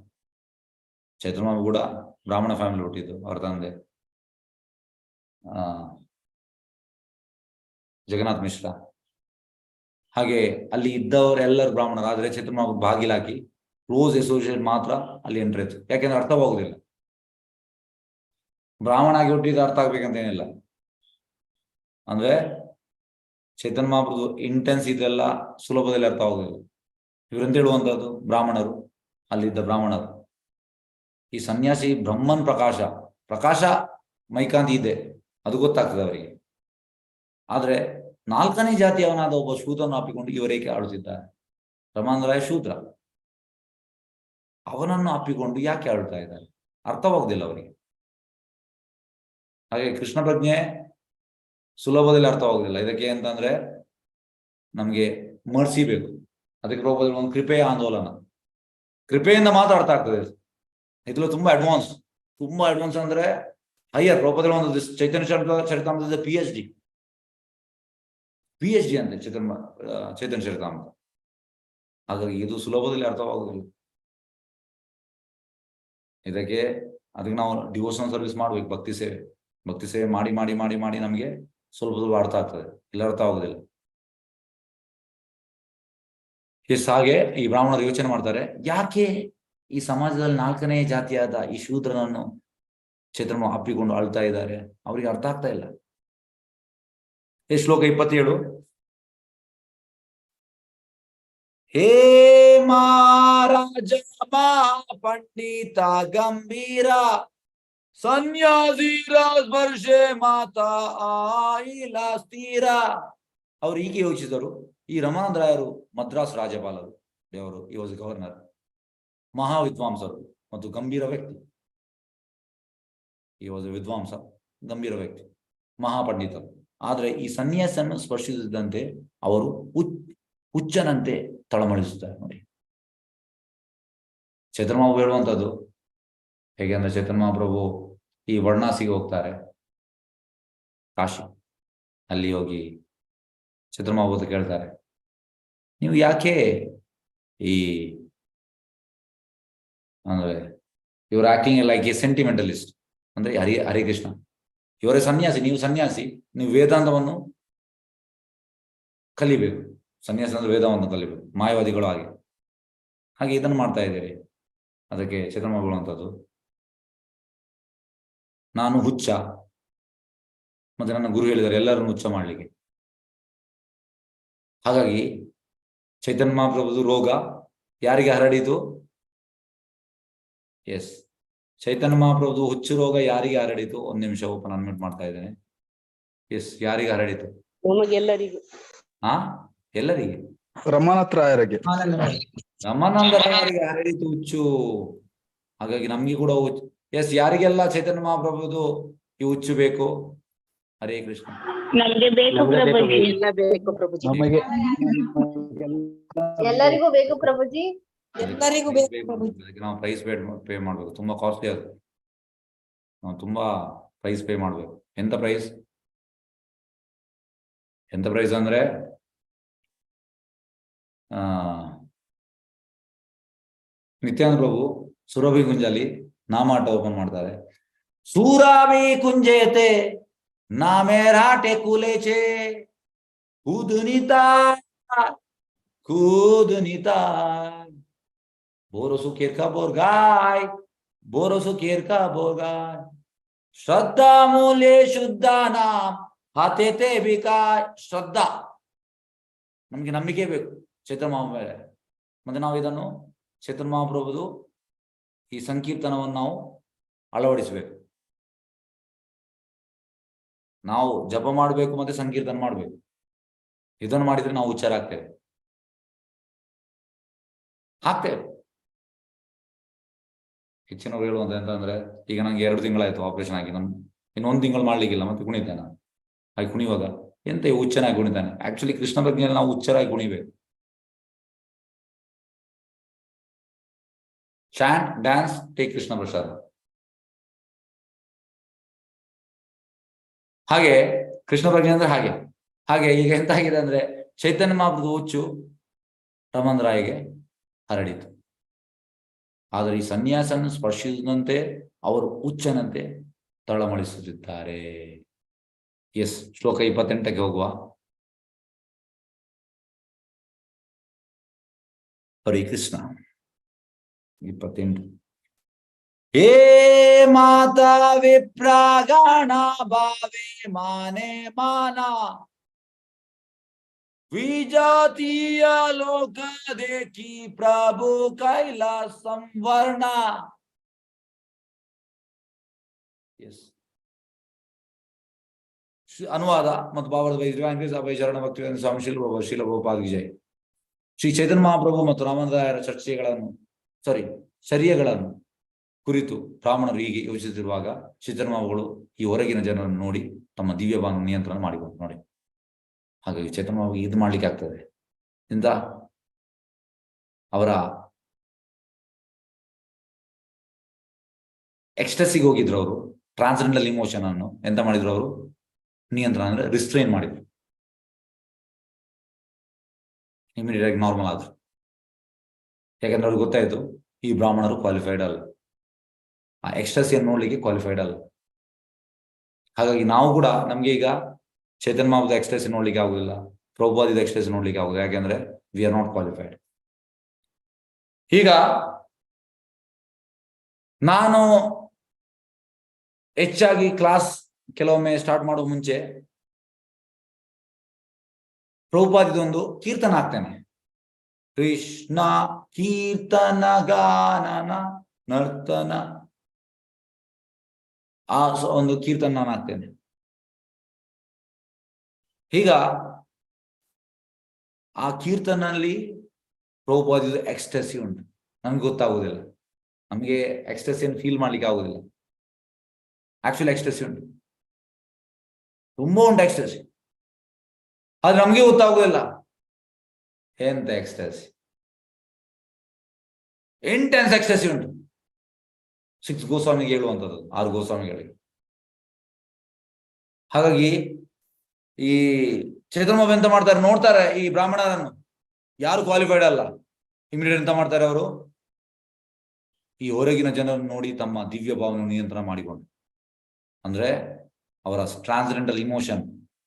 ಚೈತನ್ಯ ಮಹಾಪ್ರಭು ಕೂಡ ಬ್ರಾಹ್ಮಣ ಫ್ಯಾಮಿಲಿ ಹುಟ್ಟಿದ್ದು. ಅವರ ತಂದೆ ಜಗನ್ನಾಥ್ ಮಿಶ್ರಾ. ಹಾಗೆ ಅಲ್ಲಿ ಇದ್ದವರೆಲ್ಲರೂ ಬ್ರಾಹ್ಮಣರು. ಆದ್ರೆ ಚೈತನ್ಯ ಮಹಾಪ್ರಭು ಬಾಗಿಲಾಕಿ ಕ್ಲೋಸ್ ಅಸೋಸಿಯೇಟ್ ಮಾತ್ರ ಅಲ್ಲಿ ಎಂಟ್ರಿ ಇತ್ತು. ಯಾಕೆಂದ್ರೆ ಅರ್ಥವಾಗುದಿಲ್ಲ. ಬ್ರಾಹ್ಮಣ ಆಗಿ ಹುಟ್ಟಿದ ಅರ್ಥ ಆಗ್ಬೇಕಂತ ಏನಿಲ್ಲ. ಅಂದ್ರೆ ಚೈತನ್ಯ ಮಹಾಪ್ರಭು ಇಂಟೆನ್ಸ್ ಇದೆಲ್ಲ ಸುಲಭದಲ್ಲಿ ಅರ್ಥ ಆಗುದಿಲ್ಲ. ಇವರಂತ ಹೇಳುವಂತದ್ದು ಬ್ರಾಹ್ಮಣರು, ಅಲ್ಲಿದ್ದ ಬ್ರಾಹ್ಮಣರು. ಈ ಸನ್ಯಾಸಿ ಬ್ರಹ್ಮನ್ ಪ್ರಕಾಶ ಮೈಕಾಂತಿ ಇದೆ, ಅದು ಗೊತ್ತಾಗ್ತದೆ ಅವರಿಗೆ. ಆದ್ರೆ 4ನೇ ಜಾತಿಯವನಾದ ಒಬ್ಬ ಶೂದ್ರನ್ನು ಅಪ್ಪಿಕೊಂಡು ಇವರೇಕೆ ಆಳುತ್ತಿದ್ದಾರೆ? ರಮಾನಂದರಾಯ ಶೂದ್ರ, ಅವನನ್ನು ಅಪ್ಪಿಕೊಂಡು ಯಾಕೆ ಆಳುತ್ತಾ ಇದ್ದಾರೆ? ಅರ್ಥವಾಗುದಿಲ್ಲ ಅವರಿಗೆ. ಹಾಗೆ ಕೃಷ್ಣ ಪ್ರಜ್ಞೆ ಸುಲಭದಲ್ಲಿ ಅರ್ಥವಾಗುದಿಲ್ಲ. ಇದಕ್ಕೆ ಅಂತಂದ್ರೆ ನಮ್ಗೆ ಮರ್ಸಿ ಬೇಕು. ಅದಕ್ಕೆ ಪ್ರಭುಪಾದರು ಒಂದು ಕೃಪೆಯ ಆಂದೋಲನ, ಕೃಪೆಯಿಂದ ಮಾತ್ರ ಅರ್ಥ ಆಗ್ತದೆ. ಇದ್ರಲ್ಲಿ ತುಂಬಾ ಅಡ್ವಾನ್ಸ್ ಅಂದ್ರೆ ಹೈಯರ್. ಪ್ರಭುಪಾದರು ಒಂದು ಚೈತನ್ಯ ಚರಿತಾಮೃತದ PhD ಅಂತೆ ಚೈತನ್ಯ ಚರಿತಾಮೃತ. ಹಾಗಾಗಿ ಇದು ಸುಲಭದಲ್ಲಿ ಅರ್ಥವಾಗುದಿಲ್ಲ. ಅದಕ್ಕೆ ನಾವು ಡಿವೋಷನಲ್ ಸರ್ವಿಸ್ ಮಾಡ್ಬೇಕು. ಭಕ್ತಿ ಸೇವೆ ಮಾಡಿ ನಮಗೆ ಸ್ವಲ್ಪ ಅರ್ಥ ಆಗ್ತದೆ, ಇಲ್ಲ ಅರ್ಥ ಆಗುದಿಲ್ಲ. ಹಾಗೆ ಈ ಬ್ರಾಹ್ಮಣರು ಯೋಚನೆ ಮಾಡ್ತಾರೆ, ಯಾಕೆ ಈ ಸಮಾಜದಲ್ಲಿ 4ನೇ ಜಾತಿಯಾದ ಈ ಶೂದ್ರನನ್ನು ಚೈತನ್ಯ ಅಪ್ಪಿಕೊಂಡು ಆಳ್ತಾ ಇದ್ದಾರೆ? ಅವರಿಗೆ ಅರ್ಥ ಆಗ್ತಾ ಇಲ್ಲ. ಶ್ಲೋಕ 27. ಹೇ ಮಹಾರಾಜ ಪಂಡಿತ ಗಂಭೀರ ಸನ್ಯಾಸಿರ ಸ್ಪರ್ಶೆ ಮಾತಾ ಆಯಿಲ ಸ್ಥಿರ. ಅವ್ರು ಹೀಗೆ ಯೋಚಿಸಿದರು. ಈ ರಮಾನಂದರಾಯರು ಮದ್ರಾಸ್ ರಾಜ್ಯಪಾಲರು, ದೇವರು, ಈ ವಾಸ್ ಗವರ್ನರ್, ಮಹಾವಿದ್ವಾಂಸರು ಮತ್ತು ಗಂಭೀರ ವ್ಯಕ್ತಿ. ಈ ವಾಸ್ ವಿದ್ವಾಂಸ, ಗಂಭೀರ ವ್ಯಕ್ತಿ, ಮಹಾಪಂಡಿತರು. ಆದ್ರೆ ಈ ಸನ್ಯಾಸನ್ನು ಸ್ಪರ್ಶಿಸಿದಂತೆ ಅವರು ಹುಚ್ಚನಂತೆ ತಳಮಳಿಸುತ್ತಾರೆ. ನೋಡಿ, ಚೈತನ್ಯ ಮಹಾಪ್ರಭು ಹೇಳುವಂಥದ್ದು ಹೇಗೆ ಅಂದ್ರೆ, ಚೈತನ್ಯ ಮಹಾಪ್ರಭು ಈ ವಾರಣಾಸಿಗೆ ಹೋಗ್ತಾರೆ, ಕಾಶಿ. ಅಲ್ಲಿ ಹೋಗಿ ಚೈತನ್ಯ ಮಹಾಪ್ರಭು ಕೇಳ್ತಾರೆ, ನೀವು ಯಾಕೆ ಈ ಅಂದ್ರೆ ಇವರು ಆಕ್ಟಿಂಗ್ ಲೈಕ್ ಎ ಸೆಂಟಿಮೆಂಟಲಿಸ್ಟ್, ಅಂದ್ರೆ ಹರಿಕೃಷ್ಣ, ಇವರೇ ಸನ್ಯಾಸಿ, ನೀವು ಸನ್ಯಾಸಿ, ನೀವು ವೇದಾಂತವನ್ನು ಕಲಿಬೇಕು. ಸನ್ಯಾಸ ಅಂದ್ರೆ ವೇದವನ್ನು ಕಲಿಬೇಕು, ಮಾಯವಾದಿಗಳು ಹಾಗೆ ಇದನ್ನು ಮಾಡ್ತಾ ಇದ್ದೀರಿ. ಅದಕ್ಕೆ ಚೈತನ್ಯ ಮಹಾಪ್ರಭು ಹೇಳುವಂಥದ್ದು, ನಾನು ಹುಚ್ಚ, ಮತ್ತೆ ನನ್ನ ಗುರು ಹೇಳಿದ್ದಾರೆ ಎಲ್ಲರನ್ನು ಹುಚ್ಚ ಮಾಡ್ಲಿಕ್ಕೆ. ಹಾಗಾಗಿ ಚೈತನ್ಯ ಮಹಾಪ್ರಭುದು ರೋಗ ಯಾರಿಗೆ ಹರಡಿತು? ಎಸ್, ಚೈತನ್ಯ ಮಹಾಪ್ರಭುದು ಹುಚ್ಚು ರೋಗ ಯಾರಿಗೆ ಹರಡಿತು? 1 ನಿಮಿಷ ಓಪನ್ ಅನ್ಮ್ಯೂಟ್ ಮಾಡ್ತಾ ಇದ್ದೇನೆ. ಎಸ್, ಯಾರಿಗೆ ಹರಡಿತು? ನಮಗೆಲ್ಲರಿಗೂ. ಎಲ್ಲರಿಗೆ? ರಮಾನಾಥರಾಯರಿಗೆ ರಮಾನಂದರಾಯರಿಗೆ ಹರಡಿತು ಹುಚ್ಚು. ಹಾಗಾಗಿ ನಮ್ಗೆ ಕೂಡ ಎಸ್, ಯಾರಿಗೆಲ್ಲ ಚೈತನ್ಯ ಮಹಾಪ್ರಭುದು ಈ ಹುಚ್ಚು ಬೇಕು? ಹರೇ ಕೃಷ್ಣ. ನಮ್ಗೆ ಬೇಕು ಪ್ರಭುಜಿ. ಎಲ್ಲ ಬೇಕು ಪ್ರಭುಜಿ. ನಮಗೆ ಎಲ್ಲರಿಗೂ ಬೇಕು ಪ್ರಭುಜಿ. ಎಲ್ಲರಿಗೂ ಬೇಕು ಪ್ರಭುಜಿ. ಅದಕ್ಕೆ ನಾವು ಪ್ರೈಸ್ ಪೇ ಮಾಡ್ಬೇಕು. ತುಂಬಾ ಕಾಸ್ಟ್ಲಿ ಅದು. ನಾವು ತುಂಬಾ ಪ್ರೈಸ್ ಪೇ ಮಾಡ್ಬೇಕು. ಎಂತ ಪ್ರೈಸ್ ಅಂದ್ರೆ ನಿತ್ಯಾನಂದ ಪ್ರಭು ಸುರಭಿ ಕುಂಜಲಿ ನಾಮಾಟ ಓಪನ್ ಮಾಡ್ತಾರೆ. ಸೂರಾಭಿ ಕುಂಜೇತೆ ನಾಮೇರಾಟೆ ಕುಲೇಚೆ ಕೂದುನಿತಾ ಬೋರಸು ಕೇರ್ಕ ಬೋರ್ಗಾಯ್ ಬೋರಸು ಕೇರ್ಕ ಬೋರ್ಗಾಯ್ ಶ್ರದ್ಧಾ ಮೂಲೆ ಶುದ್ಧ ನಾಮ್ ಹಾತೇತೆ ಬಿಕಾಯ್. ಶ್ರದ್ಧಾ, ನಮ್ಗೆ ನಂಬಿಕೆ ಬೇಕು ಚೈತನ್ಯ ಮಹಾಪ್ರಭು ಮೇಲೆ. ಮತ್ತೆ ನಾವು ಇದನ್ನು ಚೈತನ್ಯ ಮಹಾಪ್ರಭುದು ಈ ಸಂಕೀರ್ತನವನ್ನು ನಾವು ಅಳವಡಿಸಬೇಕು. ನಾವು ಜಪ ಮಾಡಬೇಕು ಮತ್ತೆ ಸಂಕೀರ್ತನ ಮಾಡಬೇಕು. ಇದನ್ನು ಮಾಡಿದ್ರೆ ನಾವು ಉಚ್ಚಾರ ಆಗ್ತೇವೆ. ಹೆಚ್ಚಿನವ್ರು ಹೇಳುವಂತ ಎಂತಂದ್ರೆ, ಈಗ ನಂಗೆ 2 ತಿಂಗಳಾಯ್ತು ಆಪರೇಷನ್ ಆಗಿ, ಇನ್ನೊಂದು ತಿಂಗಳು ಮಾಡ್ಲಿಕ್ಕಿಲ್ಲ, ಮತ್ತೆ ಕುಣಿತಾನೆ. ಹಾಗೆ ಕುಣಿಯುವಾಗ ಎಂತ ಹುಚ್ಚನಾಗಿ ಕುಣಿತಾನೆ. ಆಕ್ಚುಲಿ ಕೃಷ್ಣ ಪ್ರಜ್ಞೆಯಲ್ಲಿ ನಾವು ಹುಚ್ಚರಾಗಿ ಕುಣಿಬೇಕು. ಚಾಂಟ್, ಡ್ಯಾನ್ಸ್, ಟೇಕ್ ಕೃಷ್ಣ ಪ್ರಸಾದ. ಹಾಗೆ ಕೃಷ್ಣ ಪ್ರಜ್ಞೆ ಅಂದ್ರೆ ಹಾಗೆ ಈಗ ಎಂತ ಆಗಿದೆ ಅಂದ್ರೆ, ಚೈತನ್ಯ ಮಹಾಪ್ರಭು ಹುಚ್ಚು ರಮನ್ ರಾಯ್ಗೆ ಹರಡಿತು. ಆದರೆ ಈ ಸನ್ಯಾಸನ್ನು ಸ್ಪರ್ಶಿಸಿದಂತೆ ಅವರು ಹುಚ್ಚನಂತೆ ತಳಮಳಿಸುತ್ತಿದ್ದಾರೆ. ಎಸ್, ಶ್ಲೋಕ 28ಕ್ಕೆ ಹೋಗುವ. ಹರೇ ಕೃಷ್ಣ. 28. ಹೇ ಮಾತಾ ವಿಪ್ರಾಗಣ ಭಾವೇ ಮಾನೆ ಮಾನ ವಿಜಾತೀಯ ಲೋಕ ದೇಖಿ ಪ್ರಭು ಕೈಲಾಸ ಸಂವರ್ಣ. ಎಸ್, ಅನುವಾದ ಮತ್ತು ಭಾವದ ಶರಣ ಭಕ್ತಿ ಸ್ವಾಮಿ ಶೀಲ ಪ್ರಭುಪಾದ ವಿಜಯ್. ಶ್ರೀ ಚೈತನ್ಯ ಮಹಾಪ್ರಭು ಮತ್ತು ರಾಮದಾಯರ ಚರ್ಯಗಳನ್ನು ಕುರಿತು ಬ್ರಾಹ್ಮಣರು ಹೀಗೆ ಯೋಚಿಸುತ್ತಿರುವಾಗ ಚೈತನ್ಯ ಮಹಾಪ್ರಭುಗಳು ಈ ಹೊರಗಿನ ಜನರನ್ನು ನೋಡಿ ತಮ್ಮ ದಿವ್ಯ ಭಾವ ನಿಯಂತ್ರಣ ಮಾಡಿಕೊಂಡು ನೋಡಿ. ಹಾಗಾಗಿ ಚೈತನ್ಯ ಮಹಾಪ್ರಭು ಇದು ಮಾಡ್ಲಿಕ್ಕೆ ಆಗ್ತದೆ. ಇಂದ ಅವರ ಎಕ್ಸ್ಟಸಿಗೆ ಹೋಗಿದ್ರು ಅವರು. ಟ್ರಾನ್ಸೆಂಡೆಂಟಲ್ ಇಮೋಷನ್ ಅನ್ನು ಎಂತ ಮಾಡಿದ್ರು ಅವರು? ನಿಯಂತ್ರಣ ಅಂದ್ರೆ ರಿಸ್ಟ್ರೈನ್ ಮಾಡಿದ್ರು. ಇಮಿಡಿಯೇಟ್ ಆಗಿ ನಾರ್ಮಲ್ ಆದ್ರು. ಯಾಕಂದ್ರೆ ಅವ್ರಿಗೆ ಗೊತ್ತಾಯ್ತು ಈ ಬ್ರಾಹ್ಮಣರು ಕ್ವಾಲಿಫೈಡ್ ಅಲ್ಲ, ಆ ಎಕ್ಸ್ಟಸಿಯನ್ನು ನೋಡ್ಲಿಕ್ಕೆ ಕ್ವಾಲಿಫೈಡ್ ಅಲ್ಲ. ಹಾಗಾಗಿ ನಾವು ಕೂಡ, ನಮ್ಗೆ ಈಗ ಚೈತನ್ಯ ಮಹಾಪ್ರಭುದ ಎಕ್ಸ್ಟಸಿ ನೋಡ್ಲಿಕ್ಕೆ ಆಗುದಿಲ್ಲ, ಪ್ರಭುಪಾದಿದ ಎಕ್ಸ್ಟಸಿ ನೋಡ್ಲಿಕ್ಕೆ ಆಗುದಿಲ್ಲ. ಯಾಕೆಂದ್ರೆ ವಿ ಆರ್ ನಾಟ್ ಕ್ವಾಲಿಫೈಡ್. ಈಗ ನಾನು ಹೆಚ್ಚಾಗಿ ಕ್ಲಾಸ್ ಕೆಲವೊಮ್ಮೆ ಸ್ಟಾರ್ಟ್ ಮಾಡುವ ಮುಂಚೆ ಪ್ರಭುಪಾದಿದೊಂದು ಕೀರ್ತನ ಹಾಕ್ತೇನೆ. ಕೃಷ್ಣ ಕೀರ್ತನ ಗಾನನ ನರ್ತನ, ಆ ಒಂದು ಕೀರ್ತನ ನಾನು ಹಾಕ್ತೇನೆ. ಈಗ ಆ ಕೀರ್ತನಲ್ಲಿ ಪ್ರಭುಪಾದಿದು ಎಕ್ಸ್ಟಸಿ ಉಂಟು. ನಮ್ಗೆ ಗೊತ್ತಾಗುದಿಲ್ಲ, ನಮ್ಗೆ ಎಕ್ಸ್ಟಸಿಯನ್ನು ಫೀಲ್ ಮಾಡ್ಲಿಕ್ಕೆ ಆಗುದಿಲ್ಲ. ಆಕ್ಚುಲಿ ಎಕ್ಸ್ಟಸಿ ಉಂಟು, ತುಂಬಾ ಉಂಟು ಎಕ್ಸ್ಟಸಿ, ಆದ್ರೆ ನಮ್ಗೆ ಗೊತ್ತಾಗುದಿಲ್ಲ ಎಂತ ಎಕ್ಸ್ಟಸಿ. ಇಂಟೆನ್ಸ್ ಎಕ್ಸ್ಟಸಿ ಉಂಟು. 6 ಗೋಸ್ವಾಮಿಗೆ ಹೇಳುವಂಥದ್ದು, 6 ಗೋಸ್ವಾಮಿಗಳಿಗೆ. ಹಾಗಾಗಿ ಈ ಚೈತನ್ಯ ಎಂತ ಮಾಡ್ತಾರೆ, ನೋಡ್ತಾರೆ ಈ ಬ್ರಾಹ್ಮಣರನ್ನು, ಯಾರು ಕ್ವಾಲಿಫೈಡ್ ಅಲ್ಲ. ಇಮಿಡಿಯೇಟ್ ಎಂತ ಮಾಡ್ತಾರೆ ಅವರು? ಈ ಹೊರಗಿನ ಜನರನ್ನು ನೋಡಿ ತಮ್ಮ ದಿವ್ಯ ಭಾವನೆ ನಿಯಂತ್ರಣ ಮಾಡಿಕೊಂಡು, ಅಂದ್ರೆ ಅವರ ಟ್ರಾನ್ಸೆಂಡೆಂಟಲ್ ಇಮೋಷನ್